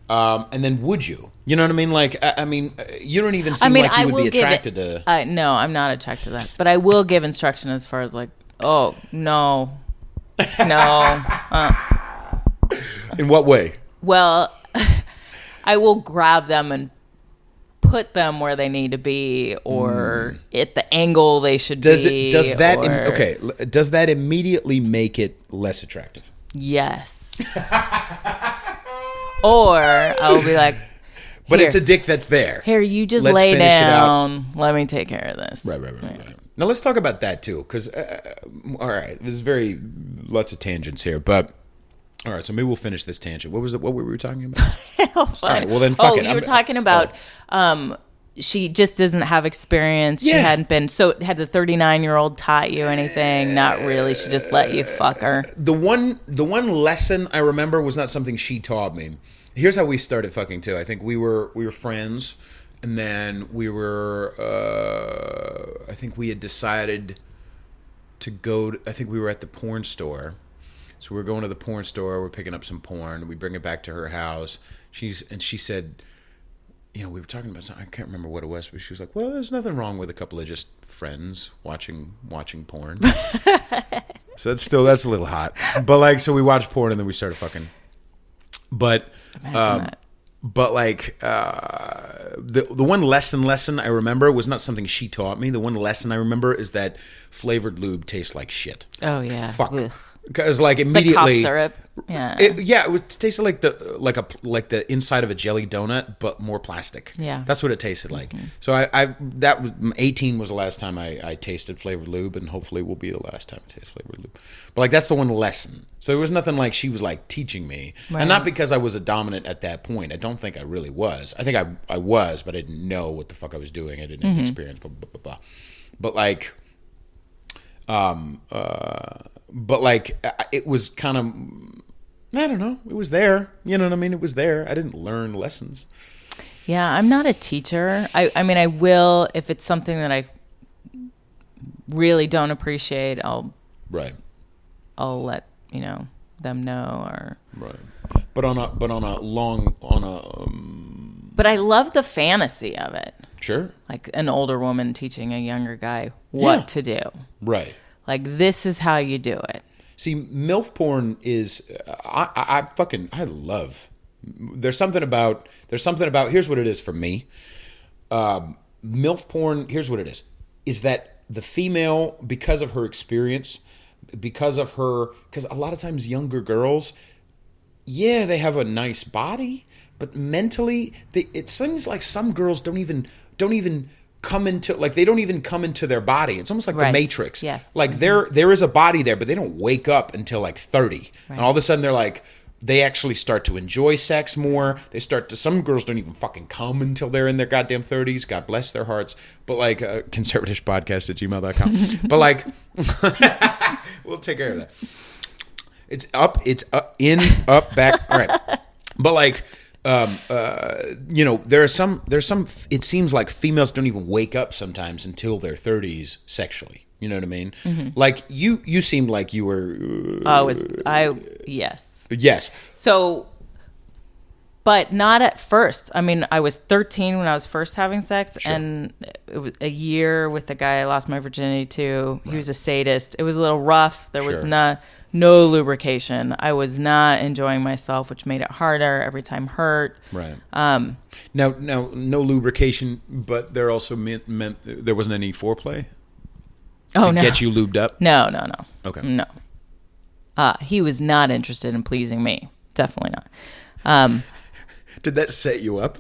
And then would you? You know what I mean? Like, I mean, you don't even seem like you would be attracted to... no, I'm not attracted to that. But I will give instruction as far as like, oh, no. In what way? Well, I will grab them and put them where they need to be, or at the angle they should be. Does that immediately make it less attractive? Yes. Or I'll be like, but it's a dick that's there. Here, you just lay down. Let me take care of this. Right. Now let's talk about that too, because all right, there's lots of tangents here, but. All right, so maybe we'll finish this tangent. What were we talking about? Hell, fun. All right, well then, fuck it. You were talking about she just doesn't have experience. Yeah. She hadn't been. So had the 39-year-old taught you anything? Not really. She just let you fuck her. The one lesson I remember was not something she taught me. Here's how we started fucking too. I think we were friends, and then we were. I think we had decided to go. I think we were at the porn store. So we're going to the porn store. We're picking up some porn. We bring it back to her house. She said, you know, we were talking about something. I can't remember what it was, but she was like, "Well, there's nothing wrong with a couple of just friends watching porn." So that's a little hot. But like, so we watched porn and then we started fucking. But but like the one lesson I remember was not something she taught me. The one lesson I remember is that flavored lube tastes like shit. Oh yeah. Fuck. Because like immediately, it's like cough syrup. Yeah. It tasted like the inside of a jelly donut, but more plastic. Yeah. That's what it tasted like. So I 18 was the last time I tasted flavored lube, and hopefully will be the last time I taste flavored lube. But like that's the one lesson. So it was nothing like she was like teaching me, and not because I was a dominant at that point. I don't think I really was. I think I was, but I didn't know what the fuck I was doing. I didn't have experience. Blah, blah, blah, blah. But like, it was kind of, I don't know. It was there. You know what I mean? It was there. I didn't learn lessons. Yeah, I'm not a teacher. I mean, I will if it's something that I really don't appreciate. I'll let them know or. Right. But But I love the fantasy of it. Sure. Like an older woman teaching a younger guy what to do. Right. Like, this is how you do it. See, MILF porn is, I love. There's something about, here's what it is for me. MILF porn, here's what it is that the female, because of her experience, because a lot of times younger girls, yeah, they have a nice body, but mentally, it seems like some girls don't even come into, like, they don't even come into their body. It's almost like the Matrix. Yes. Like there is a body there, but they don't wake up until like 30. Right. And all of a sudden they're like, they actually start to enjoy sex more. Some girls don't even fucking come until they're in their goddamn 30s. God bless their hearts. But like, conservativepodcast@gmail.com. But like, we'll take care of that. It's up, in, up, back. All right. But like, there's some, it seems like females don't even wake up sometimes until their 30s sexually. You know what I mean? Mm-hmm. Like you seemed like you were. Yes. Yes. So, but not at first. I mean, I was 13 when I was first having sex, sure. And it was a year with the guy I lost my virginity to. Right. He was a sadist. It was a little rough. There was no lubrication. I was not enjoying myself, which made it harder. Every time hurt. Right. Now, no lubrication, but there also meant there wasn't any foreplay. To get you lubed up? No. Okay. No. He was not interested in pleasing me. Definitely not. Did that set you up?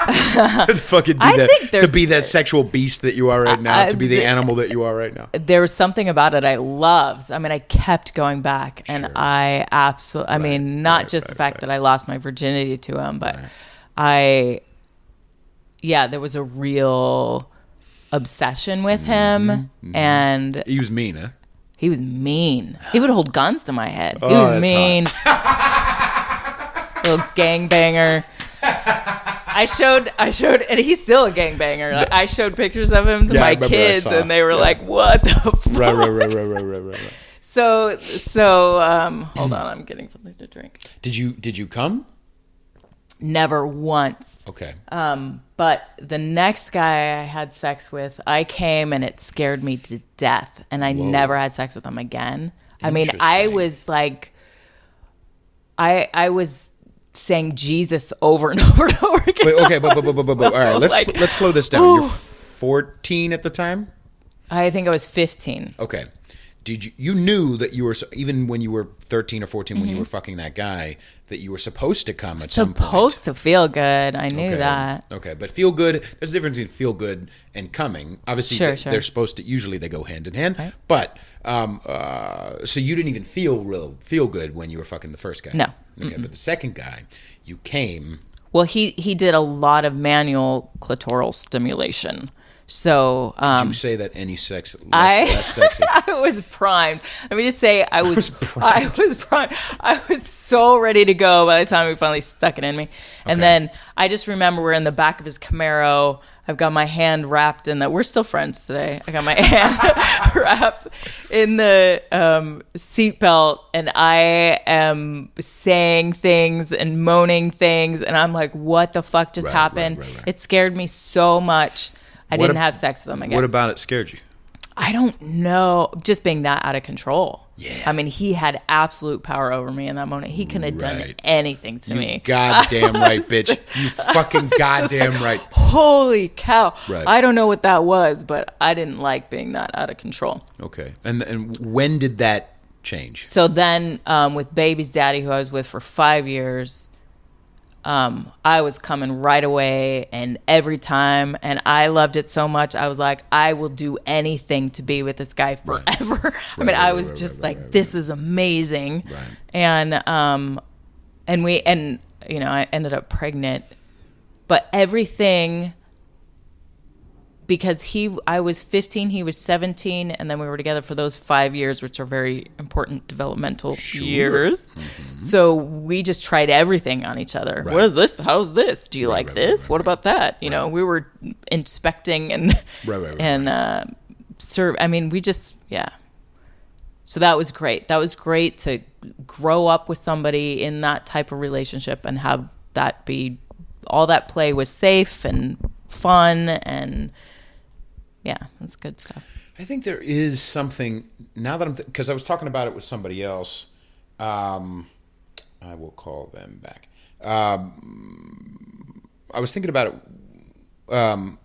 Fucking to be that sexual beast that you are right now, to be the animal that you are right now. There was something about it I loved. I mean, I kept going back, and I absolutely. I mean, not just the fact that I lost my virginity to him, but there was a real obsession with him, and he was mean, huh? He was mean. He would hold guns to my head. He was mean. Little gangbanger. I showed, and he's still a gangbanger. Like, I showed pictures of him to my kids, and they were like, "What the fuck?" Right. So, hold on, I'm getting something to drink. Did you come? Never once. Okay. But the next guy I had sex with, I came and it scared me to death, and I never had sex with him again. I mean, I was like, I was saying Jesus over and over and over again. Wait, okay, but all right, let's slow this down. You're 14 at the time? I think I was 15. Okay. You knew that you were, even when you were 13 or 14, when you were fucking that guy, that you were supposed to come at some point? Supposed to feel good. I knew that. Okay, but feel good, there's a difference between feel good and coming. Obviously, they're supposed to, usually they go hand in hand. Right. But, so you didn't even feel good when you were fucking the first guy? No. Okay, but the second guy, you came. Well, he did a lot of manual clitoral stimulation. So, did you say that any sex less sexy? I was primed. Let me just say, I was primed. I was so ready to go by the time he finally stuck it in me. And then I just remember we're in the back of his Camaro. I've got my hand wrapped in that. We're still friends today. I got my hand wrapped in the seatbelt, and I am saying things and moaning things, and I'm like, "What the fuck just happened?" Right. It scared me so much. I didn't have sex with him again. What about it scared you? I don't know. Just being that out of control. Yeah. I mean, he had absolute power over me in that moment. He couldn't have done anything to me. Goddamn right, bitch. You fucking goddamn right. Holy cow. Right. I don't know what that was, but I didn't like being that out of control. Okay. And when did that change? So then with Baby's daddy, who I was with for 5 years, I was coming right away and every time, and I loved it so much. I was like, I will do anything to be with this guy forever. I was just like, this is amazing. Right. And I ended up pregnant, but everything, because I was 15, he was 17, and then we were together for those 5 years, which are very important developmental years. Mm-hmm. So we just tried everything on each other. Right. What is this? How's this? Do you like this? What about that? You know, we were inspecting and serve. I mean, we just, So that was great. That was great to grow up with somebody in that type of relationship and have that be, all that play was safe and fun, and it's good stuff. I think there is something, now that because I was talking about it with somebody else. I will call them back. I was thinking about it. I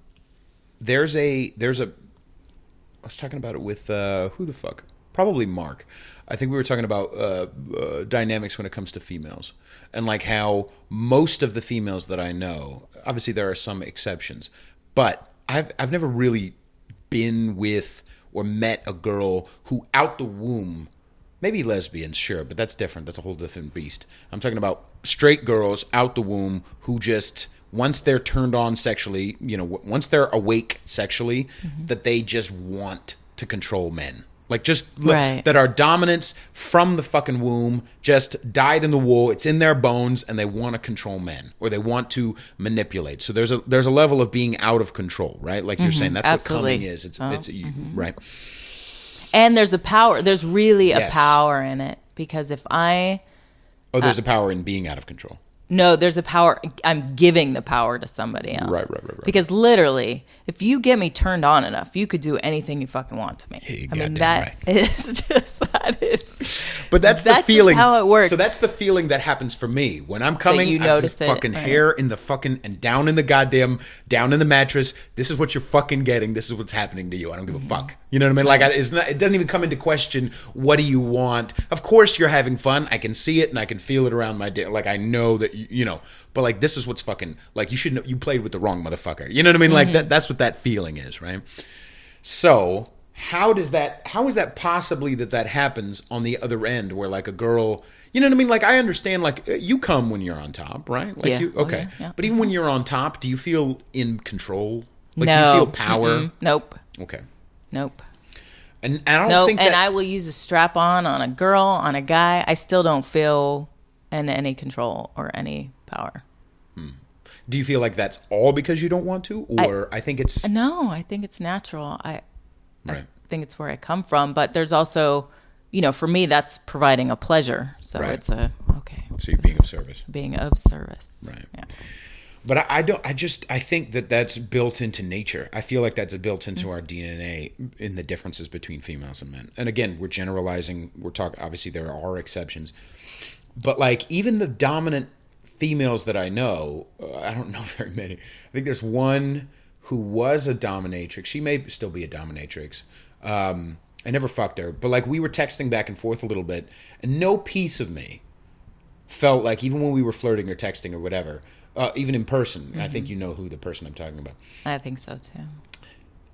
was talking about it with who the fuck? Probably Mark. I think we were talking about dynamics when it comes to females, and like how most of the females that I know, obviously there are some exceptions, but I've never really been with or met a girl who out the womb, maybe lesbians, sure, but that's different. That's a whole different beast. I'm talking about straight girls out the womb who just, once they're turned on sexually, once they're awake sexually, that they just want to control men. Like that our dominance from the fucking womb just dyed in the wool. It's in their bones, and they want to control men, or they want to manipulate. So there's a level of being out of control, right? Like you're saying, that's Absolutely. what coming is. It's right. And there's a power. There's really a power in it, because if I there's a power in being out of control. No, there's a power. I'm giving the power to somebody else. Right. Because literally, if you get me turned on enough, you could do anything you fucking want to me. Hey, that is. But that's the feeling. Just how it works. So that's the feeling that happens for me when I'm coming. You notice the fucking hair in the fucking and down in the mattress. This is what you're fucking getting. This is what's happening to you. I don't give a fuck. You know what I mean? Like it doesn't even come into question. What do you want? Of course you're having fun. I can see it and I can feel it around my dick. Like I know that you know, but like, this is what's fucking, like, you should know, you played with the wrong motherfucker. You know what I mean? Like that's what that feeling is, right? So how is that possibly that happens on the other end where like a girl, you know what I mean? Like, I understand, like, you come when you're on top, right? Like okay. Yeah. But even when you're on top, do you feel in control? Like, no. Do you feel power? Mm-mm. Nope. Okay. Nope. And I don't think that... And I will use a strap-on a girl, on a guy. I still don't feel in any control or any power. Do you feel like that's all because you don't want to? Or I think it's... No, I think it's natural. I think it's where I come from. But there's also, you know, for me, that's providing a pleasure. So it's okay. So you're being of service. Being of service. Right. Yeah. But I think that's built into nature. I feel like that's built into our DNA in the differences between females and men. And again, we're generalizing. We're talking, obviously there are exceptions. But like, even the dominant females that I know, I don't know very many. I think there's one who was a dominatrix. She may still be a dominatrix. I never fucked her. But like, we were texting back and forth a little bit. And no piece of me felt like, even when we were flirting or texting or whatever, even in person, I think you know who the person I'm talking about. I think so too.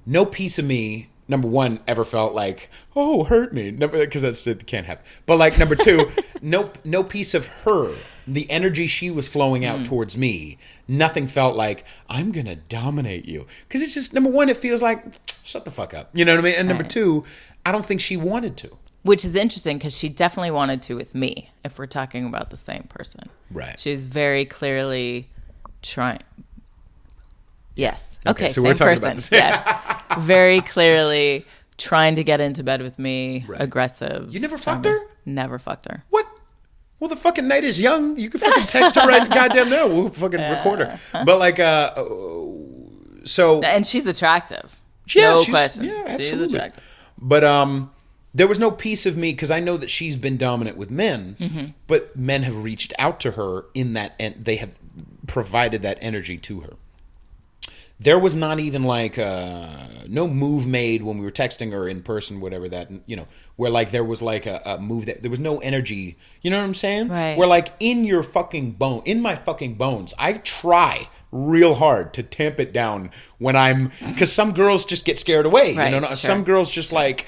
No piece of me, number one, ever felt like, oh, hurt me, because that can't happen. But like, number two, no piece of her, the energy she was flowing out towards me, nothing felt like, I'm gonna dominate you. Because it's just, number one, it feels like, shut the fuck up. You know what I mean? And number two, I don't think she wanted to. Which is interesting, because she definitely wanted to with me, if we're talking about the same person. Right. She was very clearly trying. Yes. Okay, so same we're talking person. about the same. Yeah. Very clearly trying to get into bed with me, aggressive. You never fucked her? Never fucked her. What? Well, the fucking night is young. You can fucking text her right goddamn now. We'll fucking record her. But like, so. And she's attractive. Yeah, no question. Yeah, absolutely. She's attractive. But there was no piece of me, because I know that she's been dominant with men, but men have reached out to her in that, and they have provided that energy to her. There was not even like no move made when we were texting her in person, whatever that, you know, where like there was like a move that there was no energy. You know what I'm saying? Right. Where like in my fucking bones, I try real hard to tamp it down when because some girls just get scared away. Right, you know, some girls just like,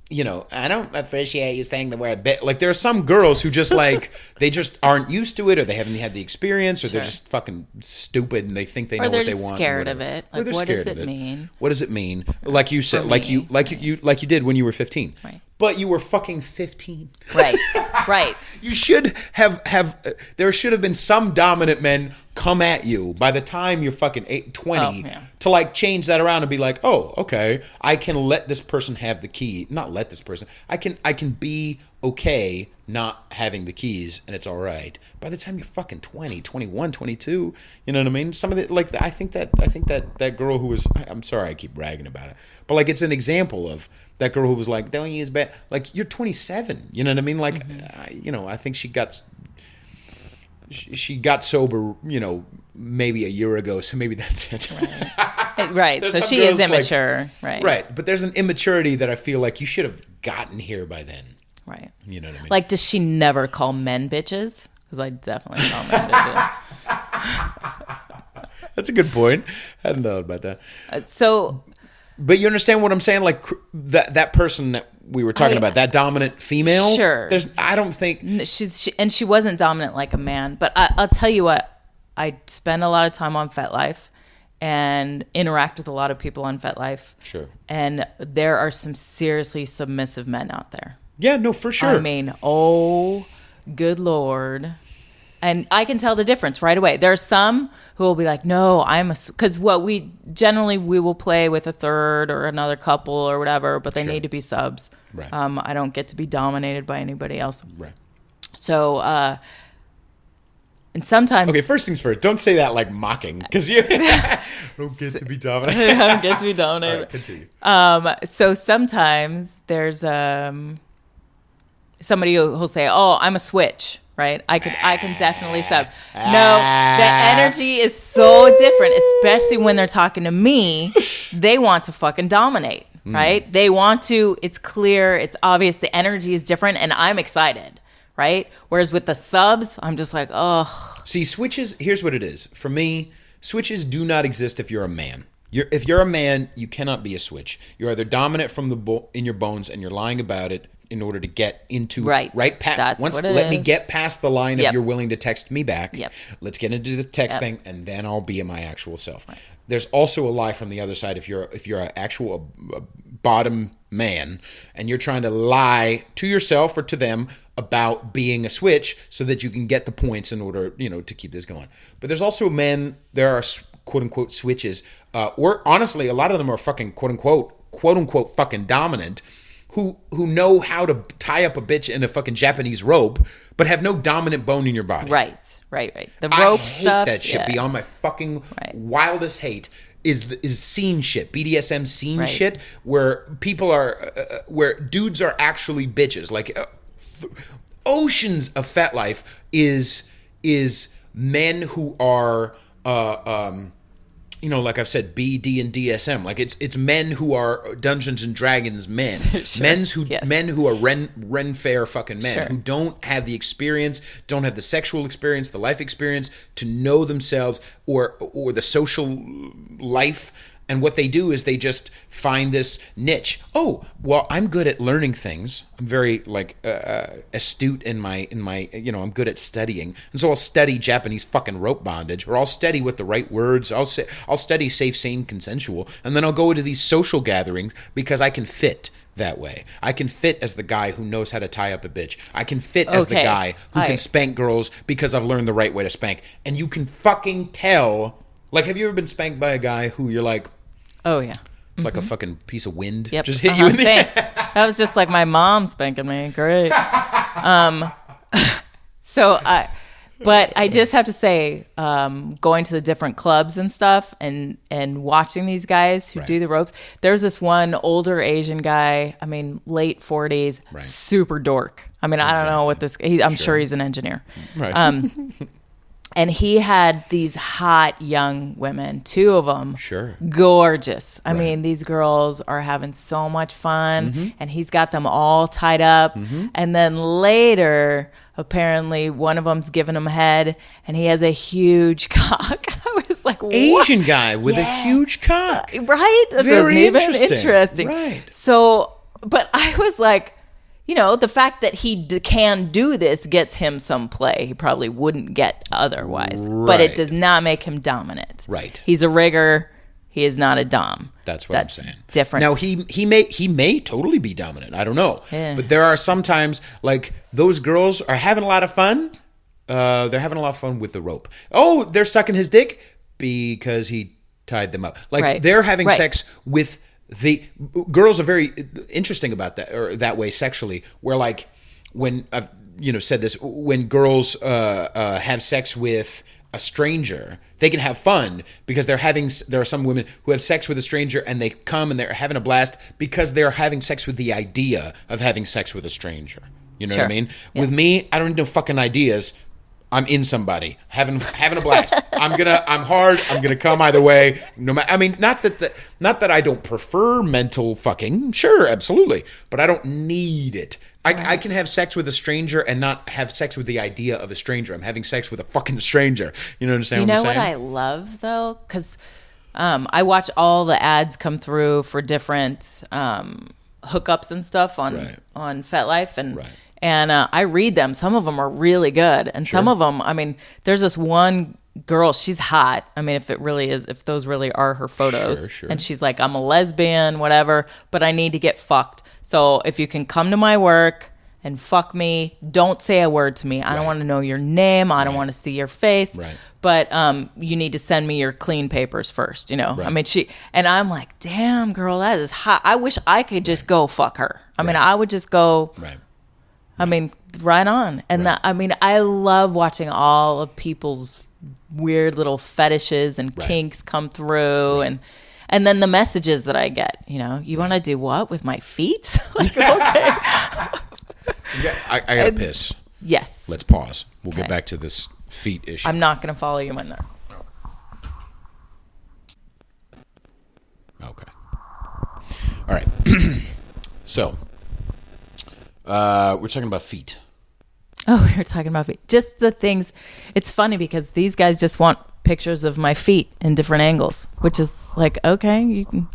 you know, I don't appreciate you saying the word bit. Like, there are some girls who just like, they just aren't used to it, or they haven't had the experience, or they're just fucking stupid and they think they know what they want. Or they're just scared of it. Like, what does it mean? What does it mean? Like you said, like you did when you were 15. Right. But you were fucking 15. Right. Right. You should have there should have been some dominant men come at you by the time you're fucking 20 to like change that around and be like, oh, okay, I can let this person have the key. Not let this person. I can be okay not having the keys, and it's all right. By the time you're fucking 20, 21, 22, you know what I mean? Some of the, like, I think that girl who was, I'm sorry I keep bragging about it, but like, it's an example of that girl who was like, don't use bad, like, you're 27, you know what I mean? Like, you know, I think she got sober, you know, maybe a year ago, so maybe that's it. Right. So she is immature, like, right. But there's an immaturity that I feel like you should have gotten here by then. Right. You know what I mean? Like, does she never call men bitches? Because I definitely call men bitches. That's a good point. I hadn't thought about that. But you understand what I'm saying? Like, that person that we were talking about, that dominant female. Sure. I don't think she wasn't dominant like a man. But I'll tell you what. I spend a lot of time on FetLife and interact with a lot of people on FetLife. Sure. And there are some seriously submissive men out there. Yeah, no, for sure. I mean, oh, good Lord. And I can tell the difference right away. There are some who will be like, no, because we will play with a third or another couple or whatever, but they need to be subs. Right. I don't get to be dominated by anybody else. Right. So, and sometimes... Okay, first things first. Don't say that like mocking, because you don't get to be dominated. I don't get to be dominated. All right, continue. So sometimes there's somebody who'll say, oh, I'm a switch. Right? I can definitely sub. No, the energy is so different, especially when they're talking to me. They want to fucking dominate, right? They want to, it's clear, it's obvious, the energy is different, and I'm excited, right? Whereas with the subs, I'm just like, oh. See, switches, here's what it is. For me, switches do not exist if you're a man. If you're a man, you cannot be a switch. You're either dominant from in your bones and you're lying about it in order to get into that's what it let is. me get past the line of you're willing to text me back. Yep. Let's get into the text thing, and then I'll be my actual self. Right. There's also a lie from the other side. If you're an actual bottom man and you're trying to lie to yourself or to them about being a switch so that you can get the points in order, to keep this going. But there's also men. There are quote unquote switches, or honestly, a lot of them are fucking quote unquote fucking dominant, who know how to tie up a bitch in a fucking Japanese rope, but have no dominant bone in your body. Right. The rope stuff. I hate that shit beyond my fucking wildest hate. Is scene shit, BDSM scene shit, where people are, where dudes are actually bitches. Like oceans of fat life is men who are like I've said, BD and DSM. Like it's men who are Dungeons and Dragons men. Sure. Men who are Ren Fair fucking men, who don't have the experience, don't have the sexual experience, the life experience to know themselves or the social life. And what they do is they just find this niche. Oh, well, I'm good at learning things. I'm very astute in my I'm good at studying. And so I'll study Japanese fucking rope bondage, or I'll study with the right words. I'll study safe, sane, consensual. And then I'll go to these social gatherings because I can fit that way. I can fit as the guy who knows how to tie up a bitch. I can fit as the guy who can spank girls because I've learned the right way to spank. And you can fucking tell. Like, have you ever been spanked by a guy who you're like, oh yeah, like a fucking piece of wind just hit you in the thanks. That was just like my mom spanking me. Great. But I just have to say, going to the different clubs and stuff and watching these guys who do the ropes. There's this one older Asian guy, late 40s, super dork. I don't know what this, I'm sure he's an engineer. Right. And he had these hot young women, 2 of them, gorgeous. I mean, these girls are having so much fun, and he's got them all tied up. And then later, apparently, one of them's giving him head, and he has a huge cock. I was like, what? Asian guy with a huge cock. Right? That Very interesting. Right. So, but I was like, the fact that he can do this gets him some play he probably wouldn't get otherwise. Right. But it does not make him dominant. Right. He's a rigger. He is not a dom. That's what I'm saying. Different. Now he may totally be dominant. I don't know. Yeah. But there are sometimes like those girls are having a lot of fun. They're having a lot of fun with the rope. Oh, they're sucking his dick because he tied them up. Like they're having sex with. The girls are very interesting about that, or that way sexually, where like when I've said this, when girls have sex with a stranger, they can have fun because there are some women who have sex with a stranger and they come and they're having a blast because they're having sex with the idea of having sex with a stranger. You know what I mean? Yes. With me, I don't need no fucking ideas. I'm in somebody having a blast. I'm hard. I'm gonna come either way. No matter. Not that I don't prefer mental fucking. Sure, absolutely, but I don't need it. I can have sex with a stranger and not have sex with the idea of a stranger. I'm having sex with a fucking stranger. You know what I'm saying? You know what I love though, because I watch all the ads come through for different hookups and stuff on FetLife and. Right. And I read them. Some of them are really good. And some of them, there's this one girl, she's hot. If those really are her photos. Sure. And she's like, I'm a lesbian, whatever, but I need to get fucked. So if you can come to my work and fuck me, don't say a word to me. I don't want to know your name. I don't want to see your face. Right. But you need to send me your clean papers first, Right. And I'm like, damn, girl, that is hot. I wish I could just go fuck her. I would just go... Right. Right on. And I love watching all of people's weird little fetishes and kinks come through and then the messages that I get, you want to do what with my feet? Like, okay. I got to piss. Yes. Let's pause. We'll get back to this feet issue. I'm not going to follow you in there. Okay. All right. So... we're talking about feet. Oh, we were talking about feet. Just the things. It's funny because these guys just want pictures of my feet in different angles, which is like, okay, you can.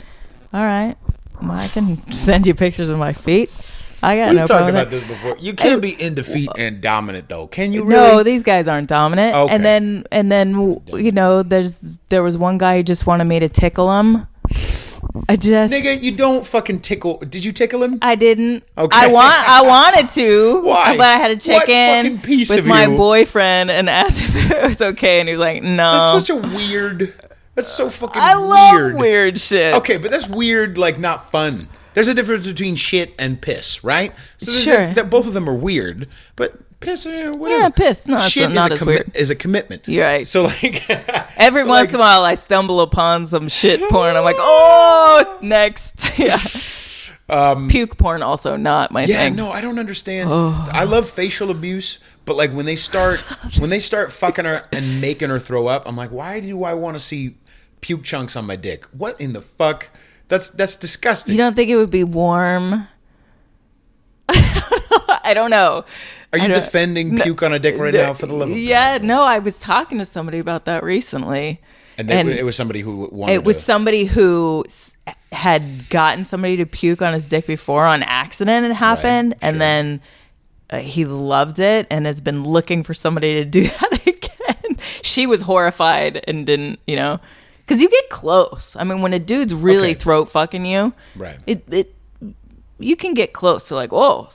All right, well, I can send you pictures of my feet. I got no problem. We've talked about this before. You can't be into feet and dominant though, can you? Really? No, these guys aren't dominant. Okay. And then you know, there was one guy who just wanted me to tickle him. Nigga, you don't fucking tickle. Did you tickle him? I didn't. Okay. I wanted to. Why? But I had to check in with my you? boyfriend and ask if it was okay, and he was like, "No." That's such a weird. That's so fucking I weird. love weird shit. Okay, but that's weird, like not fun. There's a difference between shit and piss, right? So sure. Both of them are weird, but piss, whatever. Yeah, piss. No, shit not as weird. Is a commitment. You're right. So like, every once in a while, I stumble upon some shit porn. I'm like, oh, next. Yeah. Puke porn also not my thing. Yeah, no, I don't understand. I love facial abuse, but like when they start fucking her and making her throw up, I'm like, why do I want to see puke chunks on my dick? What in the fuck? That's disgusting. You don't think it would be warm? I don't know. Are you defending puke on a dick right now for the love of God? Yeah, no, I was talking to somebody about that recently. And it was somebody who wanted It was somebody who had gotten somebody to puke on his dick before on accident. It happened. Right, and then he loved it and has been looking for somebody to do that again. She was horrified and didn't, you know. Because you get close. I mean, when a dude's really throat fucking you, right? You can get close to like, oh,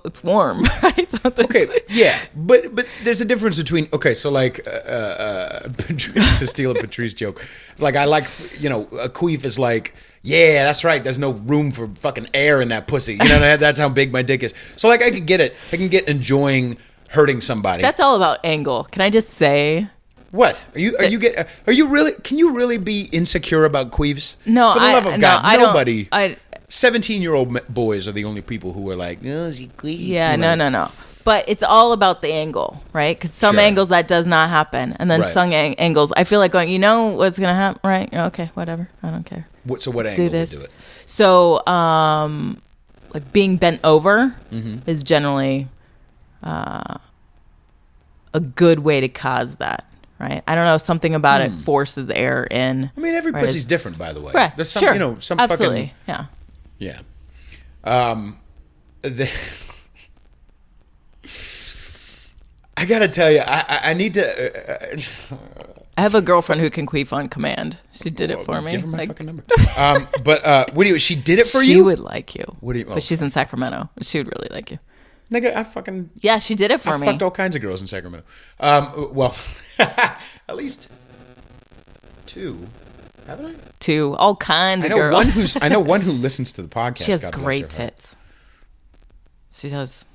it's warm, right? Okay, yeah, but there's a difference between so like to steal a Patrice joke, like I like a queef is like, yeah, that's right. There's no room for fucking air in that pussy. You know, that's how big my dick is. So like I can get it. I can get enjoying hurting somebody. That's all about angle. Can I just say? What are you really? Can you really be insecure about queefs? No, for the love of God, I nobody. 17-year-old boys are the only people who are like, oh, she queef. Yeah, no. But it's all about the angle, right? Because some angles that does not happen, and then some angles, I feel like going, you know what's gonna happen, right? Okay, whatever, I don't care. So what angle would do it? So, like being bent over is generally a good way to cause that. Right, I don't know. Something about it forces air in. I mean, every pussy's different, by the way. Right, there's some, some absolutely, fucking, yeah. I gotta tell you, I need to. I have a girlfriend who can queef on command. She did it for me. Give her my fucking number. But what do you? She did it for you. She would like you. What do you? But she's in Sacramento. She would really like you. Nigga, I fucking... Yeah, she did it for me. I fucked all kinds of girls in Sacramento. Well, at least 2. Haven't I? 2. All kinds of girls. I know one who listens to the podcast. She has great tits. She has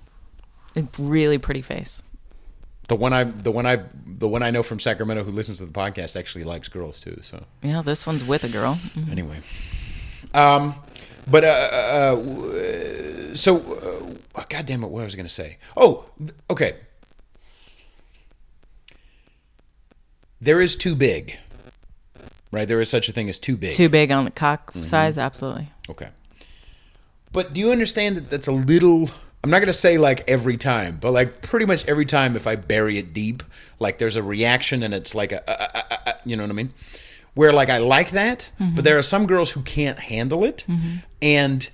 a really pretty face. The one I know from Sacramento who listens to the podcast actually likes girls too. So yeah, this one's with a girl. Mm-hmm. Anyway, God damn it, what was I going to say? Oh, okay. There is too big, right? There is such a thing as too big. Too big on the cock size, absolutely. Okay. But do you understand that that's a little... I'm not going to say like every time, but like pretty much every time if I bury it deep, like there's a reaction and it's like you know what I mean? Where like I like that, but there are some girls who can't handle it. And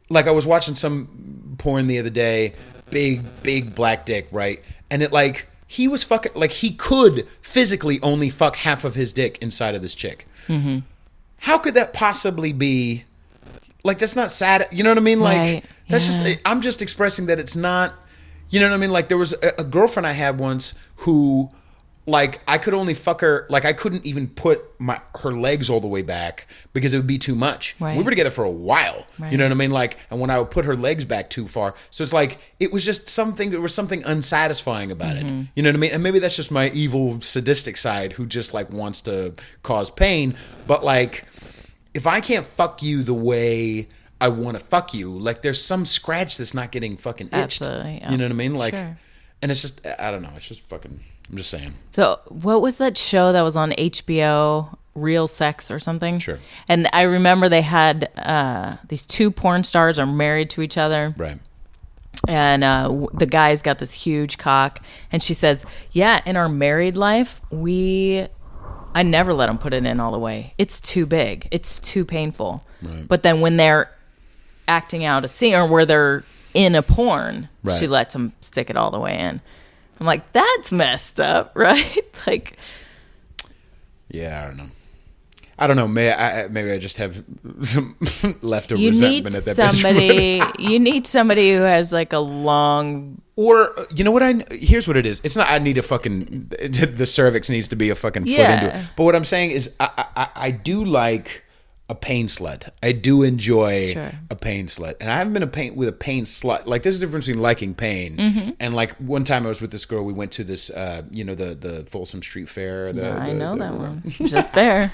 like I was watching some porn the other day, big black dick, right? And it like, he was fucking, like he could physically only fuck half of his dick inside of this chick. How could that possibly be? Like that's not sad. You know what I mean? Like right. That's just, I'm just expressing that it's not, you know what I mean? Like there was a girlfriend I had once who like I could only fuck her, like I couldn't even put her legs all the way back because it would be too much. Right. We were together for a while, you know what I mean? Like, and when I would put her legs back too far, so it's like, it was just something, there was something unsatisfying about it. You know what I mean? And maybe that's just my evil sadistic side who just like wants to cause pain. But like, if I can't fuck you the way I want to fuck you, like there's some scratch that's not getting fucking itched. Absolutely, yeah. You know what I mean? Like, sure. And it's just, I don't know. It's just fucking, I'm just saying. So what was that show that was on HBO, Real Sex or something? Sure. And I remember they had these two porn stars are married to each other. Right. And the guy's got this huge cock. And she says, yeah, in our married life, I never let him put it in all the way. It's too big. It's too painful. Right. But then when they're acting out a scene or where they're in a porn, right, she lets him stick it all the way in. I'm like, that's messed up, right? Like, yeah, I don't know. Maybe I just have some left of resentment at that bitch. You need somebody who has like a long. Or you know what? Here's what it is. It's not. I need a fucking. The cervix needs to be a fucking foot into it. But what I'm saying is, I do like a pain slut. I do enjoy a pain slut, and I haven't been with a pain slut. Like there's a difference between liking pain and like one time I was with this girl. We went to this, the Folsom Street Fair. I know that one. Just there.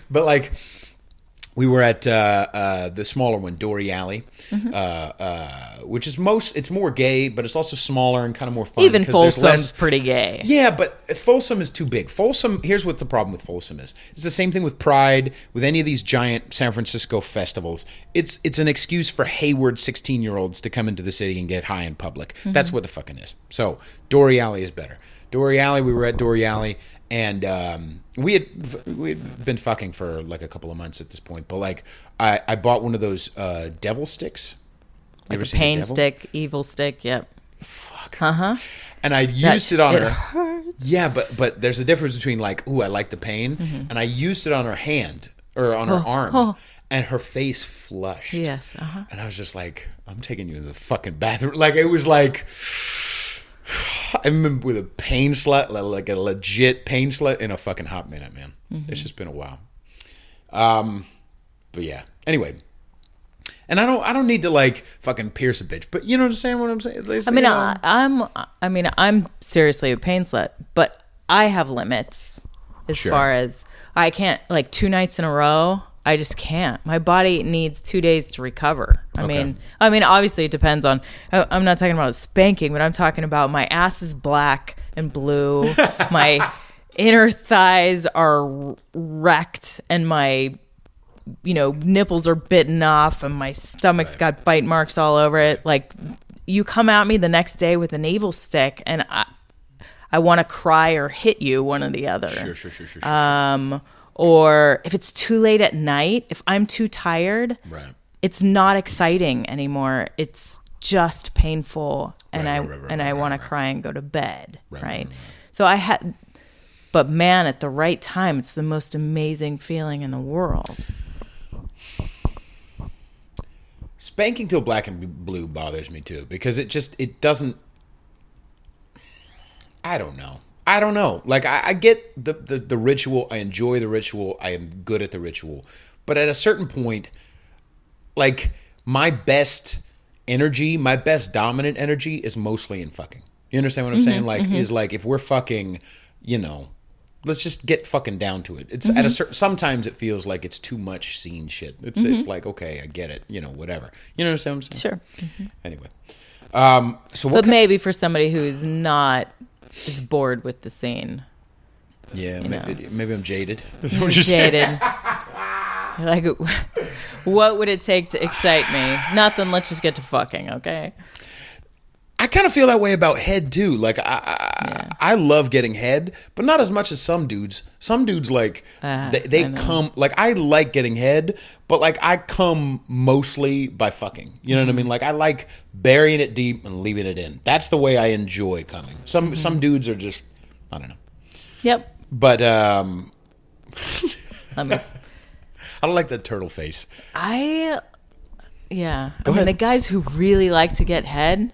But like. We were at the smaller one, Dory Alley, which is it's more gay, but it's also smaller and kind of more fun. Even Folsom's pretty gay. Yeah, but Folsom is too big. Folsom, here's what the problem with Folsom is. It's the same thing with Pride, with any of these giant San Francisco festivals. It's an excuse for Hayward 16-year-olds to come into the city and get high in public. Mm-hmm. That's what the fucking is. So Dory Alley is better. Dory Alley, we were at Dory Alley. And we had been fucking for like a couple of months at this point, but like I bought one of those devil sticks. Like a pain stick, evil stick. Yep. Fuck. And I used it on her. Hurts. Yeah, but there's a difference between like, ooh, I like the pain, and I used it on her hand or on her arm, and her face flushed. Yes. And I was just like, I'm taking you to the fucking bathroom. Like it was like. I remember with a pain slut, like a legit pain slut, in a fucking hot minute, man. Mm-hmm. It's just been a while. But yeah. Anyway, and I don't need to like fucking pierce a bitch, but you know what I'm saying? What I'm saying? I'm seriously a pain slut, but I have limits as far as I can't like 2 nights in a row. I just can't. My body needs 2 days to recover. I mean, obviously it depends on, I'm not talking about spanking, but I'm talking about my ass is black and blue. My inner thighs are wrecked and my, nipples are bitten off and my stomach's got bite marks all over it. Like you come at me the next day with an evil stick and I want to cry or hit you, one or the other. Sure. Or if it's too late at night, if I'm too tired, it's not exciting anymore. It's just painful, and I want to cry and go to bed. Right. So but man, at the right time, it's the most amazing feeling in the world. Spanking till black and blue bothers me too because it doesn't. I don't know. Like I get the ritual. I enjoy the ritual. I am good at the ritual. But at a certain point, like my best energy, my best dominant energy is mostly in fucking. You understand what I'm saying? Like is like if we're fucking, let's just get fucking down to it. It's at a certain. Sometimes it feels like it's too much scene shit. It's like okay, I get it. Whatever. You know what I'm saying? Sure. Anyway, maybe for somebody who's not. Is bored with the scene. Yeah, maybe I'm jaded. You're jaded. You're like, what would it take to excite me? Nothing. Let's just get to fucking, okay? I kind of feel that way about head too. Like I love getting head, but not as much as some dudes. Some dudes like they come. Like I like getting head, but like I come mostly by fucking. You know what I mean? Like I like burying it deep and leaving it in. That's the way I enjoy coming. Some dudes are just I don't know. Yep. But I don't like the turtle face. Yeah. The guys who really like to get head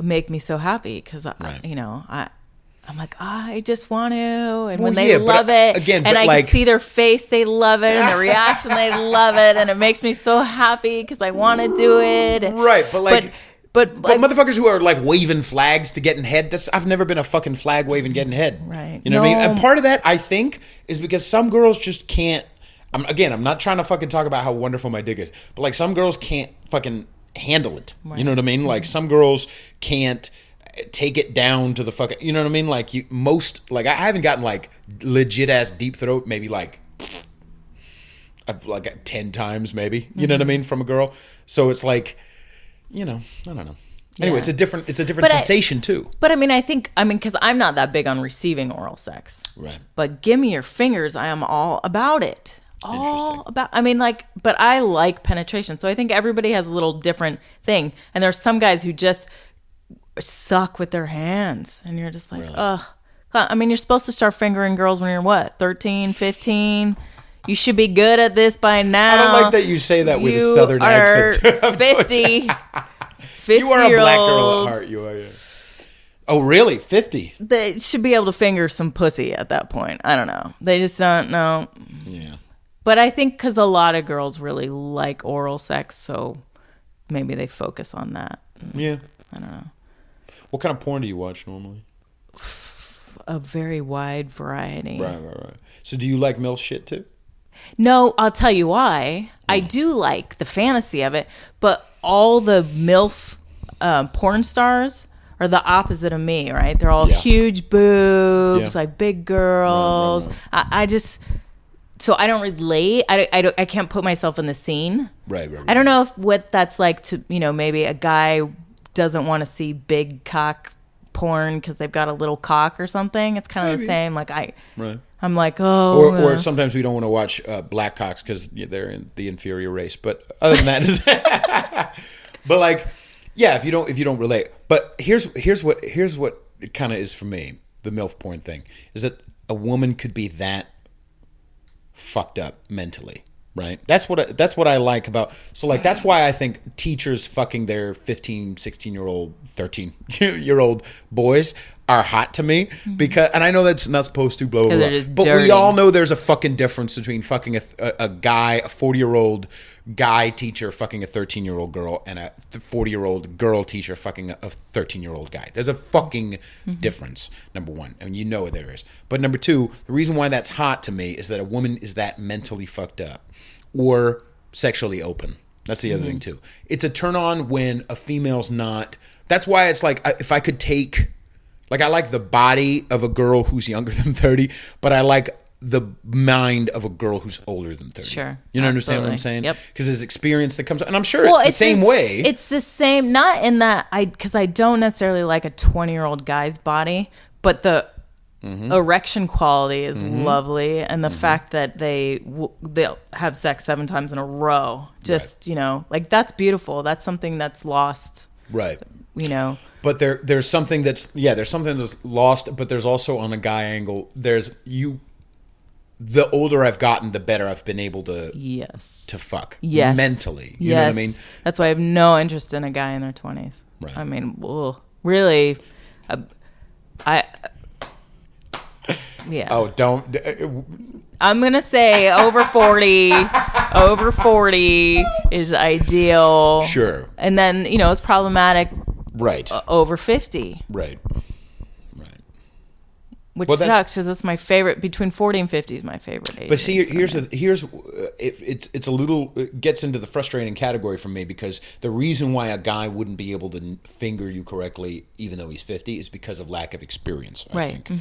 make me so happy because, I'm like, I just want to. And when they love it, again, and I can see their face, they love it, and their reaction, they love it. And it makes me so happy because I want to do it. Right. But like, but motherfuckers who are like waving flags to getting head, I've never been a fucking flag waving getting head. Right. You know what I mean? And part of that, I think, is because some girls just can't. I'm not trying to fucking talk about how wonderful my dick is, but like some girls can't fucking handle it. Right. You know what I mean? Like some girls can't take it down to the fucking, you know what I mean? Like I haven't gotten like legit ass deep throat, maybe like 10 times maybe, you know what I mean? From a girl. So it's like, I don't know. Anyway, it's a different sensation too. But because I'm not that big on receiving oral sex. Right. But give me your fingers. I am all about it. But I like penetration. So I think everybody has a little different thing. And there's some guys who just suck with their hands. And you're just like, really? ugh. You're supposed to start fingering girls when you're what, 13, 15? You should be good at this by now. I don't like that you say that with a southern accent. 50. 50 you are a black girl at heart. You are. Yeah. Oh, really? 50? They should be able to finger some pussy at that point. I don't know. They just don't know. Yeah. But I think because a lot of girls really like oral sex, so maybe they focus on that. Yeah. I don't know. What kind of porn do you watch normally? A very wide variety. Right. So do you like MILF shit too? No, I'll tell you why. I do like the fantasy of it, but all the MILF porn stars are the opposite of me, right? They're all huge boobs, like big girls. Right. I just, so I don't relate. I can't put myself in the scene. Right. I don't know what that's like to, maybe a guy doesn't want to see big cock porn because they've got a little cock or something. It's kind of the same. Like I'm like, oh. Or sometimes we don't want to watch black cocks because they're in the inferior race. But other than that, but like, yeah, if you don't relate. But here's what it kind of is for me. The MILF porn thing is that a woman could be that fucked up mentally. Right. That's what I like about. So like that's why I think teachers fucking their 15, 16-year-old, 13-year-old boys are hot to me because, and I know that's not supposed to, blah blah blah. But dirty. We all know there's a fucking difference between fucking a guy, a 40-year-old guy teacher fucking a 13-year-old girl, and a 40-year-old girl teacher fucking a 13-year-old guy. There's a fucking difference. Number one, and there is. But number two, the reason why that's hot to me is that a woman is that mentally fucked up or sexually open. That's the other thing too. It's a turn on when a female's not. That's why it's like if I could take, like I like the body of a girl who's younger than 30, but I like the mind of a girl who's older than 30. Sure. You know, understand what I'm saying? Yep. Because there's experience that comes, and I'm sure it's the same way. It's the same, not in that because I don't necessarily like a 20-year-old guy's body, but the erection quality is lovely, and the fact that they'll have sex 7 times in a row, just like that's beautiful. That's something that's lost, right? But there's something that's lost, but there's also on a guy angle. The older I've gotten, the better I've been able to fuck mentally. You know what I mean? That's why I have no interest in a guy in their 20s. Right. I mean, really, Oh, don't. I'm gonna say over 40. Over 40 is ideal. Sure. And then it's problematic. Right. Over 50. Right. Which sucks because that's my favorite. Between 40 and 50 is my favorite age. But see, it's a little, it gets into the frustrating category for me because the reason why a guy wouldn't be able to finger you correctly, even though he's 50, is because of lack of experience. I think.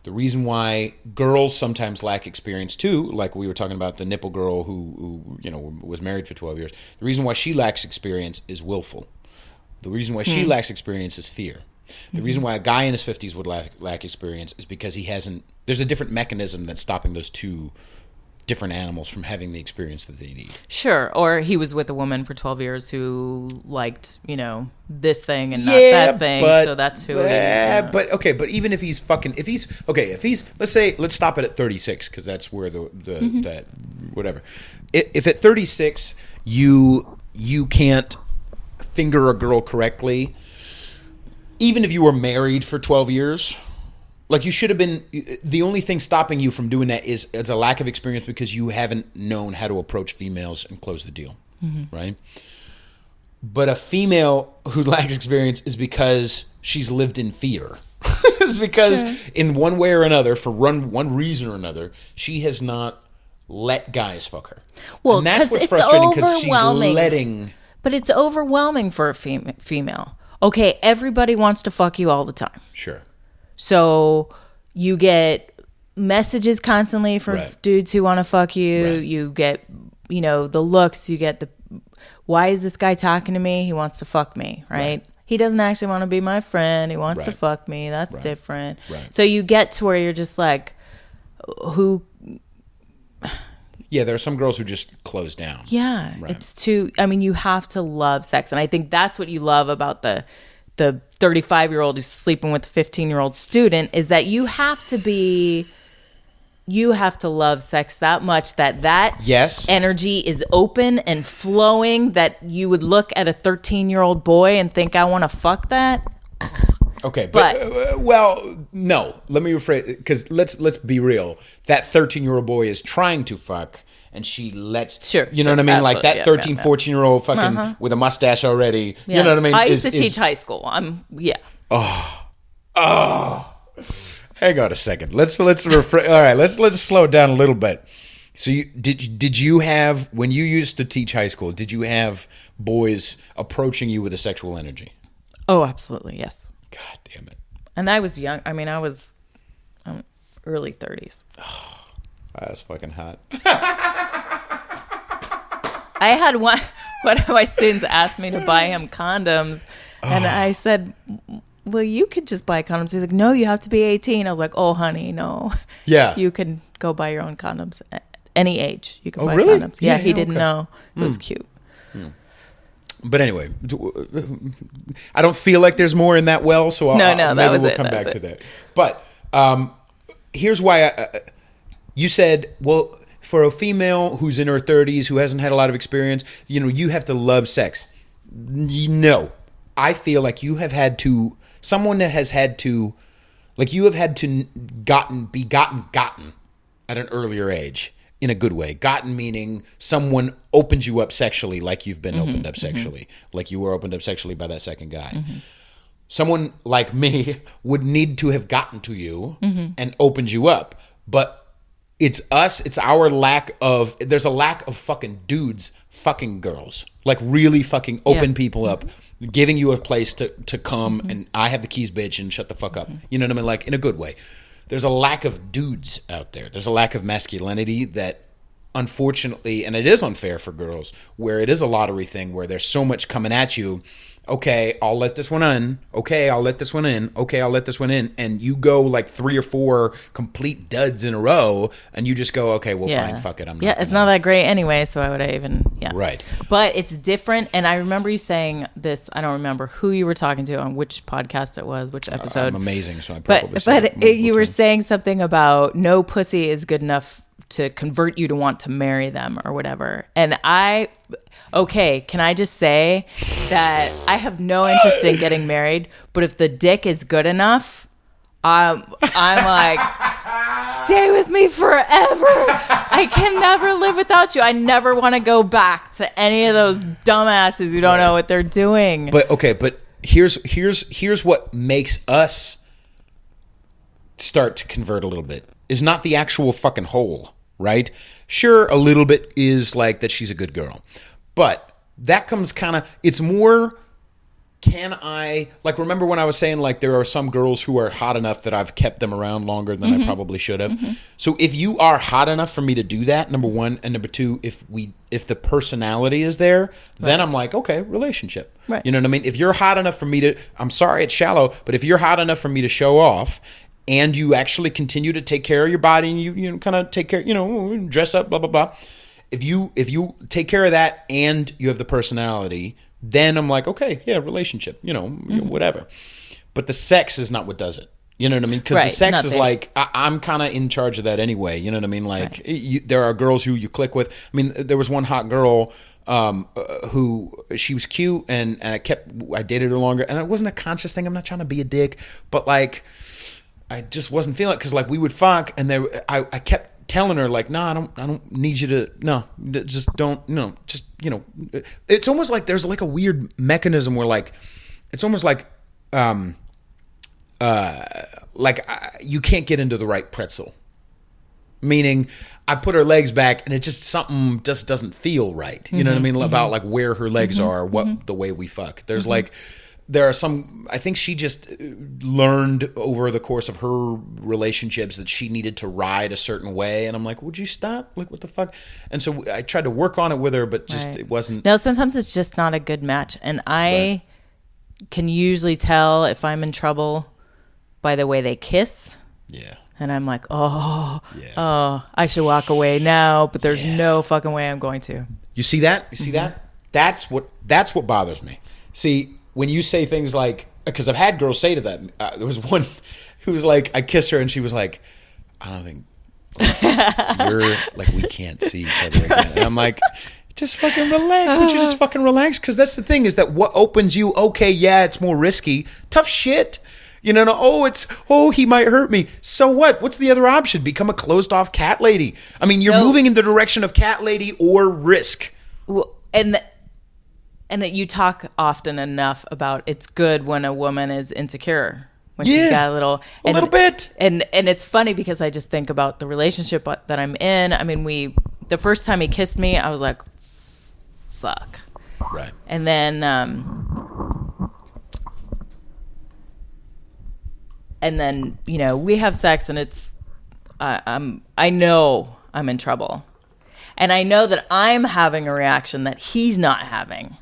The reason why girls sometimes lack experience too, like we were talking about the nipple girl who was married for 12 years. The reason why she lacks experience is willful. The reason why she lacks experience is fear. The reason why a guy in his 50s would lack experience is because there's a different mechanism that's stopping those two different animals from having the experience that they need. Sure. Or he was with a woman for 12 years who liked, this thing and not that thing. So that's who he is. But even if he's let's stop it at 36 because that's where that whatever. If at 36 you can't finger a girl correctly, even if you were married for 12 years, like you should have been, the only thing stopping you from doing that is a lack of experience because you haven't known how to approach females and close the deal, right? But a female who lacks experience is because she's lived in fear. It's because in one way or another, for one reason or another, she has not let guys fuck her. Well, and that's what's frustrating because she's letting... But it's overwhelming for a female. Okay, everybody wants to fuck you all the time. Sure. So you get messages constantly from dudes who want to fuck you. Right. You get, the looks. You get why is this guy talking to me? He wants to fuck me, right? He doesn't actually want to be my friend. He wants to fuck me. That's different. Right. So you get to where you're just like, who... Yeah, there are some girls who just close down. Yeah, it's too... I mean, you have to love sex. And I think that's what you love about the 35-year-old who's sleeping with a 15-year-old student, is that you have to love sex that much that yes. energy is open and flowing, that you would look at a 13-year-old boy and think, I want to fuck that. Okay, but well, no. Let me rephrase, because let's be real. That 13-year-old boy is trying to fuck, and she lets... Sure. You know what I mean? Like that 13, 14-year-old fucking with a mustache already. Yeah. You know what I mean? I used to teach high school. Oh. Hang on a second. Let's all right, let's slow it down a little bit. So did you have, when you used to teach high school, did you have boys approaching you with a sexual energy? Oh, absolutely, yes. God damn it. And I was young. I mean, I was early 30s. Oh, that's fucking hot. I had one of my students asked me to buy him condoms, and I said, well, you could just buy condoms. He's like, no, you have to be 18. I was like, oh, honey, no. Yeah. You can go buy your own condoms at any age. You can buy really? condoms. Yeah, he didn't know. It was cute. But anyway, I don't feel like there's more in that well, so maybe we'll come back to that. But here's why you said, well, for a female who's in her 30s, who hasn't had a lot of experience, you have to love sex. No. I feel like you have had to, someone that has had to, like you have had to be gotten at an earlier age. In a good way. Gotten meaning someone opens you up sexually like you've been opened up sexually. Like you were opened up sexually by that second guy. Someone like me would need to have gotten to you and opened you up. But it's our there's a lack of fucking dudes fucking girls. Like really fucking open people up, giving you a place to come and I have the keys, bitch, and shut the fuck up. You know what I mean? Like in a good way. There's a lack of dudes out there. There's a lack of masculinity that, unfortunately, and it is unfair for girls, where it is a lottery thing where there's so much coming at you. Okay, I'll let this one in. Okay, I'll let this one in. Okay, I'll let this one in. And you go like 3 or 4 complete duds in a row, and you just go, okay, well, fine, fuck it. It's not that great anyway, so I would even, Right. But it's different, and I remember you saying this, I don't remember who you were talking to, on which podcast it was, which episode. I'm amazing, so I probably But you were saying something about no pussy is good enough to convert you to want to marry them or whatever. And can I just say that I have no interest in getting married, but if the dick is good enough, I'm like, stay with me forever. I can never live without you. I never want to go back to any of those dumbasses who don't know what they're doing. But here's what makes us start to convert a little bit is not the actual fucking hole, right? Sure, a little bit is like that she's a good girl. But that comes it's more, remember when I was saying like there are some girls who are hot enough that I've kept them around longer than I probably should have. So if you are hot enough for me to do that, number one, and number two, if the personality is there, then I'm like, okay, relationship. Right. You know what I mean? If you're hot enough for me to, I'm sorry, it's shallow, but if you're hot enough for me to show off, and you actually continue to take care of your body, and you kind of take care, dress up, blah, blah, blah. If you take care of that and you have the personality, then I'm like, okay, yeah, relationship, whatever. But the sex is not what does it. You know what I mean? Because the sex is like, I'm kind of in charge of that anyway. You know what I mean? Like, there are girls who you click with. I mean, there was one hot girl who, she was cute, and I dated her longer. And it wasn't a conscious thing. I'm not trying to be a dick. But, like, I just wasn't feeling it. Because, like, we would fuck, and I kept telling her like, I don't need you to, just don't, just, it's almost like there's like a weird mechanism where like, it's almost like you can't get into the right pretzel. Meaning I put her legs back and something doesn't feel right. You know what I mean? About like where her legs are, the way we fuck. There's like, there are some, I think she just learned over the course of her relationships that she needed to ride a certain way. And I'm like, would you stop? Like, what the fuck? And so I tried to work on it with her, but just it wasn't. No, sometimes it's just not a good match. And I can usually tell if I'm in trouble by the way they kiss. Yeah. And I'm like, oh, I should walk away now, but there's no fucking way I'm going to. You see that? You see that? That's what bothers me. See, when you say things like, because I've had girls say to that, there was one who was like, I kissed her and she was like, I don't think, you're like, we can't see each other again. And I'm like, just fucking relax. Would you just fucking relax? Because that's the thing, is that what opens you, okay, yeah, it's more risky. Tough shit. You know, he might hurt me. So what? What's the other option? Become a closed off cat lady. I mean, you're moving in the direction of cat lady or risk. Well, and you talk often enough about it's good when a woman is insecure, when she's got a little bit. And it's funny because I just think about the relationship that I'm in. I mean, the first time he kissed me, I was like, fuck. Right. And then, you know, we have sex and it's, I know I'm in trouble. And I know that I'm having a reaction that he's not having.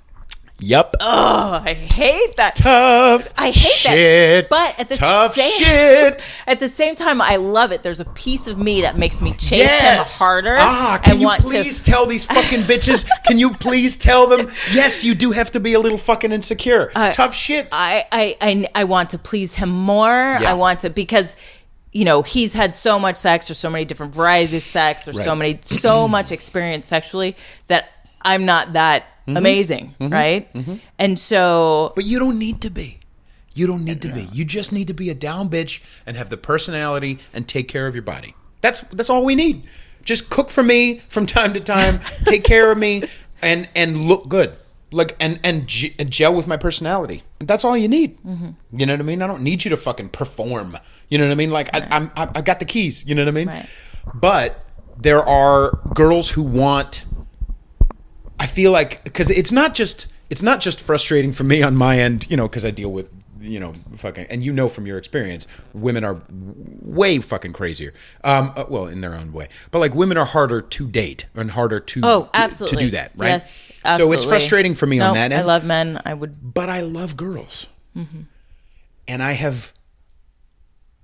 Yep. Oh, I hate that. Tough. I hate shit. that. But at the same time, I love it. There's a piece of me that makes me chase him harder. Can you please tell these fucking bitches? Can you please tell them? Yes, you do have to be a little fucking insecure. Tough shit. I want to please him more. Yeah. I want to, because, you know, he's had so much sex, or so many different varieties of sex, or so much experience sexually, that I'm not that amazing, right? And so, but you don't need to be. You don't need to be. You just need to be a down bitch and have the personality and take care of your body. That's all we need. Just cook for me from time to time, take care of me, and look good. Like and gel with my personality. That's all you need. You know what I mean? I don't need you to fucking perform. You know what I mean? Like I got the keys. You know what I mean? Right. But there are girls who want. I feel like, because it's not just frustrating for me on my end. You know, because I deal with, you know, fucking, and you know from your experience, women are way fucking crazier. Well, in their own way, but like women are harder to date and harder to absolutely to do that, right? Yes, absolutely. So it's frustrating for me on that end. I love men. But I love girls, and I have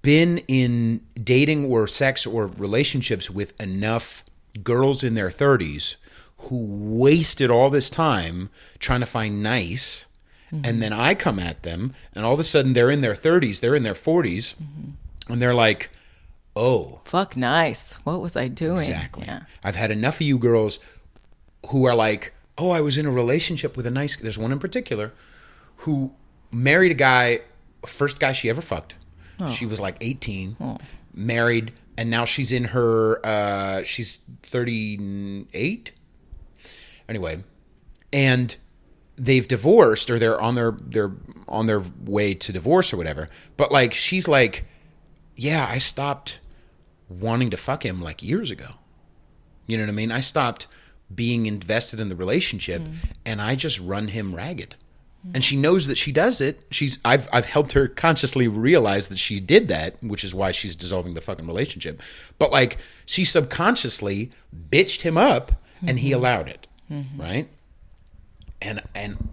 been in dating or sex or relationships with enough girls in their 30s who wasted all this time trying to find nice. And then I come at them, and all of a sudden they're in their 30s, they're in their 40s, and they're like, oh. Fuck nice. What was I doing? Exactly. Yeah. I've had enough of you girls who are like, oh, I was in a relationship with a nice... There's one in particular who married a guy, first guy she ever fucked. Oh. She was like 18, married, and now she's in her... she's 38? Anyway, and... they've divorced, or they're on their way to divorce or whatever. But like, she's like, yeah, I stopped wanting to fuck him like years ago. You know what I mean? I stopped being invested in the relationship, and I just run him ragged. And she knows that she does it. I've helped her consciously realize that she did that, which is why she's dissolving the fucking relationship. But like, she subconsciously bitched him up, and he allowed it, right? And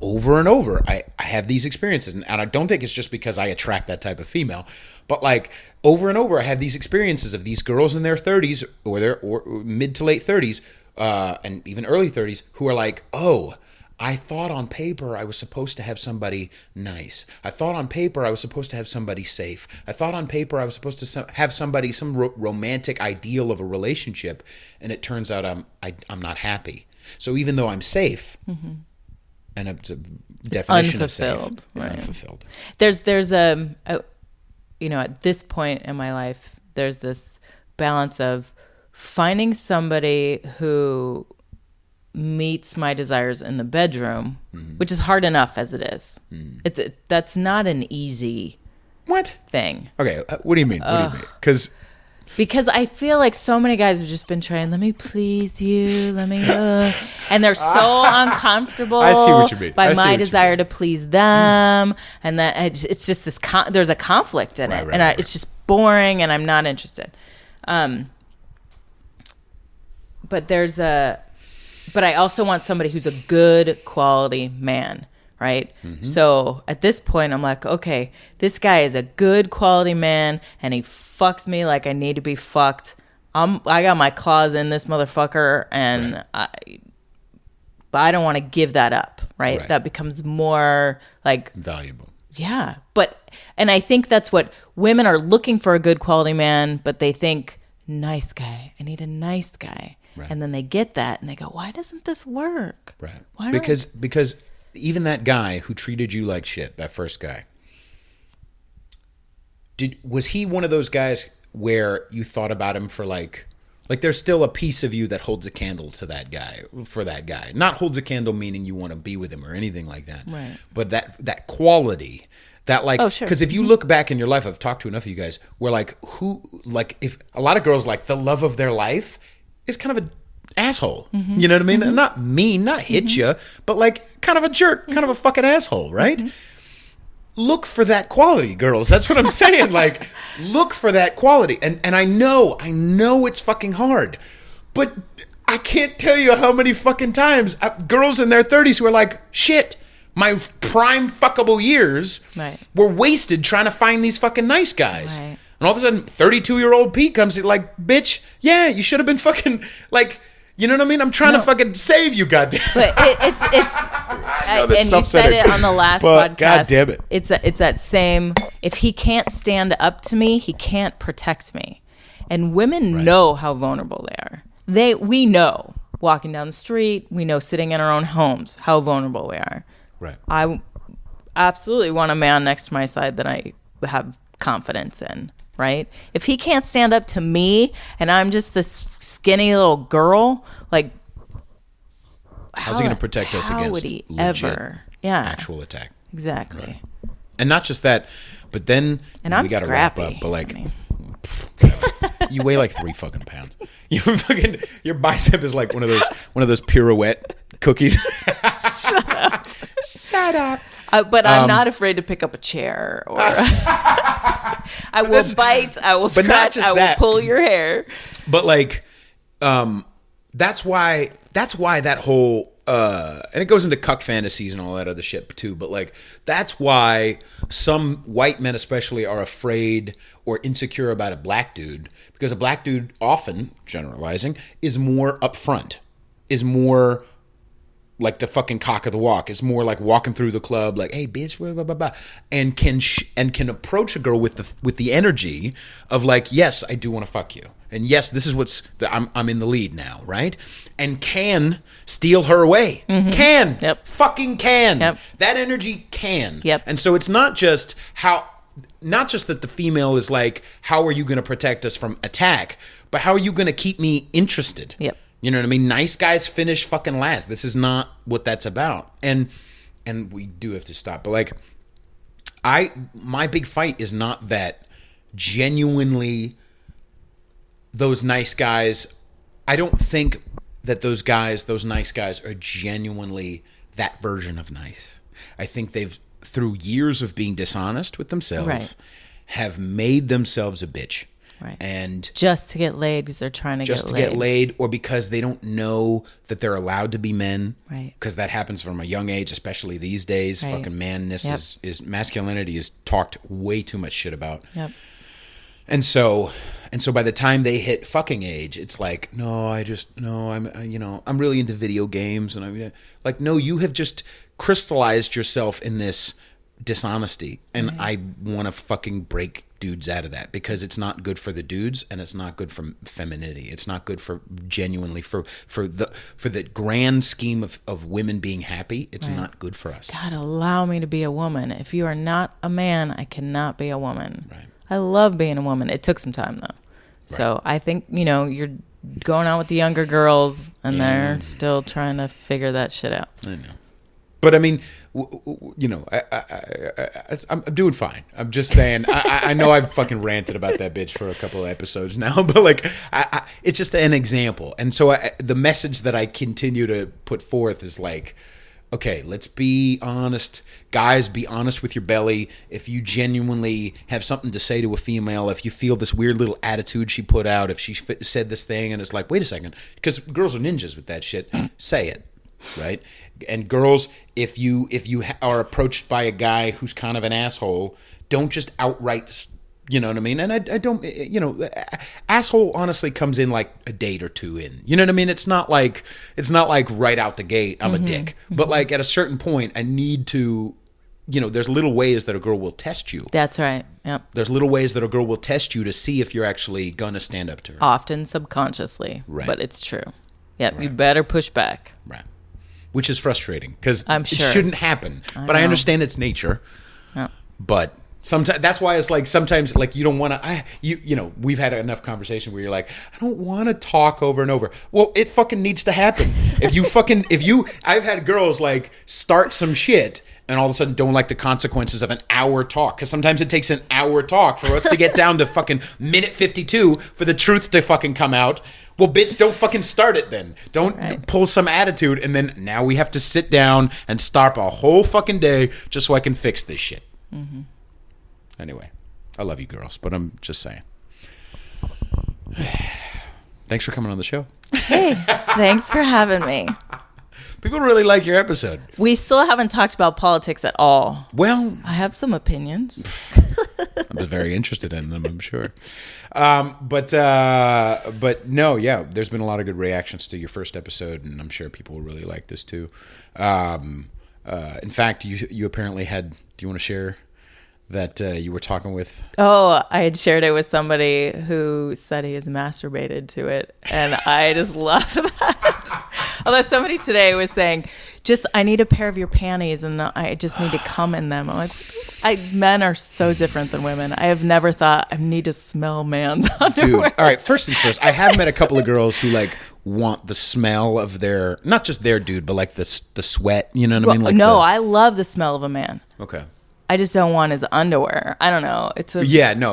over, I have these experiences, and I don't think it's just because I attract that type of female, but like over and over, I have these experiences of these girls in their 30s or mid to late 30s, and even early 30s, who are like, oh, I thought on paper I was supposed to have somebody nice. I thought on paper I was supposed to have somebody safe. I thought on paper I was supposed to have somebody, some romantic ideal of a relationship, and it turns out I'm not happy. So even though I'm safe. And it's a definition of safe. It's unfulfilled. There's a, you know, at this point in my life, there's this balance of finding somebody who meets my desires in the bedroom, which is hard enough as it is. That's not an easy thing. Okay, what do you mean? Because Because I feel like so many guys have just been trying, let me please you, and they're so uncomfortable I see what you mean. by my desire to please them, and that it's just this, there's a conflict in it, and it's just boring, and I'm not interested. But I also want somebody who's a good quality man. Right? Mm-hmm. So at this point, I'm like, okay, this guy is a good quality man and he fucks me like I need to be fucked. I got my claws in this motherfucker and but I don't want to give that up, right? That becomes more like valuable. Yeah. And I think that's what women are looking for, a good quality man, but they think, nice guy. I need a nice guy. Right. And then they get that and they go, why doesn't this work? Right. Because even that guy who treated you like shit, that first guy, was he one of those guys where you thought about him for like there's still a piece of you that holds a candle to that guy, for that guy? Not holds a candle meaning you want to be with him or anything like that. Right. But that quality, that like, because if you look back in your life, I've talked to enough of you guys where if a lot of girls, like the love of their life is kind of a asshole, you know what I mean? Mm-hmm. Not mean, not hit you, but like kind of a jerk, kind of a fucking asshole, right? Look for that quality, girls. That's what I'm saying. Like, look for that quality. And I know it's fucking hard, but I can't tell you how many fucking times girls in their 30s who are like, shit, my prime fuckable years were wasted trying to find these fucking nice guys. Right. And all of a sudden, 32-year-old Pete comes to like, bitch, yeah, you should have been fucking like, you know what I mean? I'm trying to fucking save you, goddamn. But it's and you said it on the last podcast. God damn it. It's that same, if he can't stand up to me, he can't protect me. And women know how vulnerable they are. We know walking down the street, we know sitting in our own homes how vulnerable we are. Right. I absolutely want a man next to my side that I have confidence in. Right? If he can't stand up to me and I'm just this skinny little girl, like, how's he going to protect us against actual attack? Exactly. Right. And not just that, but then we got to wrap up. But like, you weigh like 3 fucking pounds. Your bicep is like one of those pirouette cookies. Shut up. But I'm not afraid to pick up a chair or I will bite, I will scratch, I will pull your hair. But like, that's why that whole, and it goes into cuck fantasies and all that other shit too. But like, that's why some white men especially are afraid or insecure about a black dude, because a black dude, often generalizing, is more upfront, is more like the fucking cock of the walk, is more like walking through the club like, hey bitch, blah, blah, blah, blah, and can approach a girl with the energy of like, yes, I do want to fuck you, and yes, this is I'm in the lead now, right? And can steal her away. Can. Yep. Fucking can. Yep. That energy can. Yep. And so it's not just that the female is like, how are you going to protect us from attack, but how are you going to keep me interested? Yep. You know what I mean? Nice guys finish fucking last. This is not what that's about. And we do have to stop. But like, my big fight is not that genuinely those nice guys, I don't think that those nice guys are genuinely that version of nice. I think they've, through years of being dishonest with themselves, have made themselves a bitch. Right. And just to get laid because they're trying to get laid, or because they don't know that they're allowed to be men. Right. Because that happens from a young age, especially these days. Right. Fucking manness is masculinity is talked way too much shit about. Yep. And so by the time they hit fucking age, it's like, I'm really into video games, and I'm like, no, you have just crystallized yourself in this dishonesty, and I want to fucking break dudes out of that, because it's not good for the dudes, and it's not good for femininity. It's not good for genuinely for the grand scheme of women being happy. It's not good for us. God, allow me to be a woman. If you are not a man, I cannot be a woman. Right. I love being a woman. It took some time though. Right. So I think, you're going out with the younger girls and they're still trying to figure that shit out. I know. But I mean, I'm doing fine. I'm just saying. I know I've fucking ranted about that bitch for a couple of episodes now, but like, it's just an example. And so the message that I continue to put forth is like, okay, let's be honest. Guys, be honest with your belly. If you genuinely have something to say to a female, if you feel this weird little attitude she put out, if she said this thing and it's like, wait a second, because girls are ninjas with that shit, say it. Right? And girls, if you are approached by a guy who's kind of an asshole, don't just outright, you know what I mean? And I don't, asshole honestly comes in like a date or two in. You know what I mean? It's not like right out the gate, I'm a dick. But like at a certain point, I need to, there's little ways that a girl will test you. That's right. Yep. There's little ways that a girl will test you to see if you're actually going to stand up to her. Often subconsciously, right. But it's true. Yep, right. You better push back. Right. Which is frustrating because it shouldn't happen. But I understand its nature. Yep. But sometimes that's why it's like sometimes like you don't want to. We've had enough conversation where you're like, I don't want to talk over and over. Well, it fucking needs to happen. I've had girls like start some shit and all of a sudden don't like the consequences of an hour talk because sometimes it takes an hour talk for us to get down to fucking minute 52 for the truth to fucking come out. Well, bitch, don't fucking start it then. Don't pull some attitude and then now we have to sit down and stop a whole fucking day just so I can fix this shit. Mm-hmm. Anyway, I love you girls, but I'm just saying. Thanks for coming on the show. Hey, thanks for having me. People really like your episode. We still haven't talked about politics at all. Well, I have some opinions. I'm very interested in them, I'm sure. But no, yeah, there's been a lot of good reactions to your first episode, and I'm sure people will really like this too. In fact, you apparently had. Do you want to share that you were talking with? Oh, I had shared it with somebody who said he has masturbated to it, and I just love that. Although somebody today was saying, I need a pair of your panties, and I just need to cum in them. I'm like, men are so different than women. I have never thought I need to smell man's underwear. Dude, all right, first things first, I have met a couple of girls who like want the smell of their, not just their dude, but like the sweat, you know what I mean? Like I love the smell of a man. Okay. I just don't want his underwear. I don't know.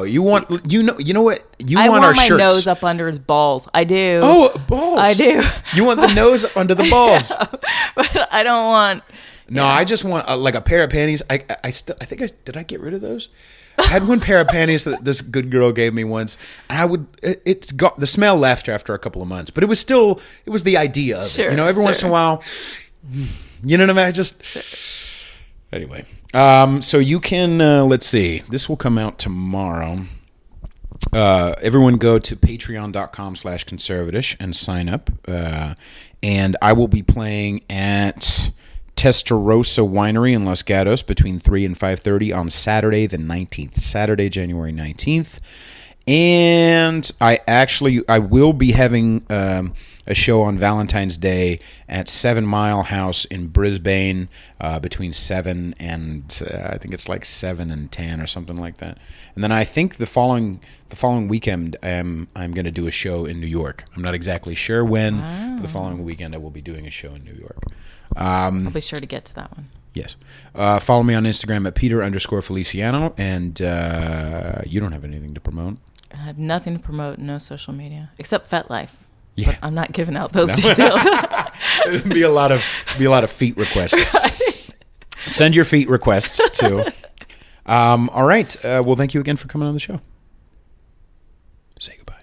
You want what? You I want our my shirts. nose up under his balls. I do. Oh, balls. I do. You want the nose up under the balls. Yeah, but I don't want. No, I just want like a pair of panties. I did I get rid of those? I had one pair of panties that this good girl gave me once, and it's got the smell left after a couple of months, but it was the idea of it. Every once in a while, you know what I mean? Anyway. So you can, let's see, this will come out tomorrow. Everyone go to patreon.com/conservatish and sign up. And I will be playing at Testarossa Winery in Los Gatos between 3 and 5:30 on Saturday the 19th, Saturday, January 19th. And I will be having, a show on Valentine's Day at 7 Mile House in Brisbane between 7 and I think it's like 7 and 10 or something like that. And then I think the following weekend I'm going to do a show in New York. I'm not exactly sure when, but the following weekend I will be doing a show in New York. I'll be sure to get to that one. Yes. Follow me on Instagram at Peter_Feliciano, and you don't have anything to promote? I have nothing to promote, no social media, except FetLife. Yeah. But I'm not giving out those details. There'd be a lot of feet requests. Right. Send your feet requests to. All right. Well, thank you again for coming on the show. Say goodbye.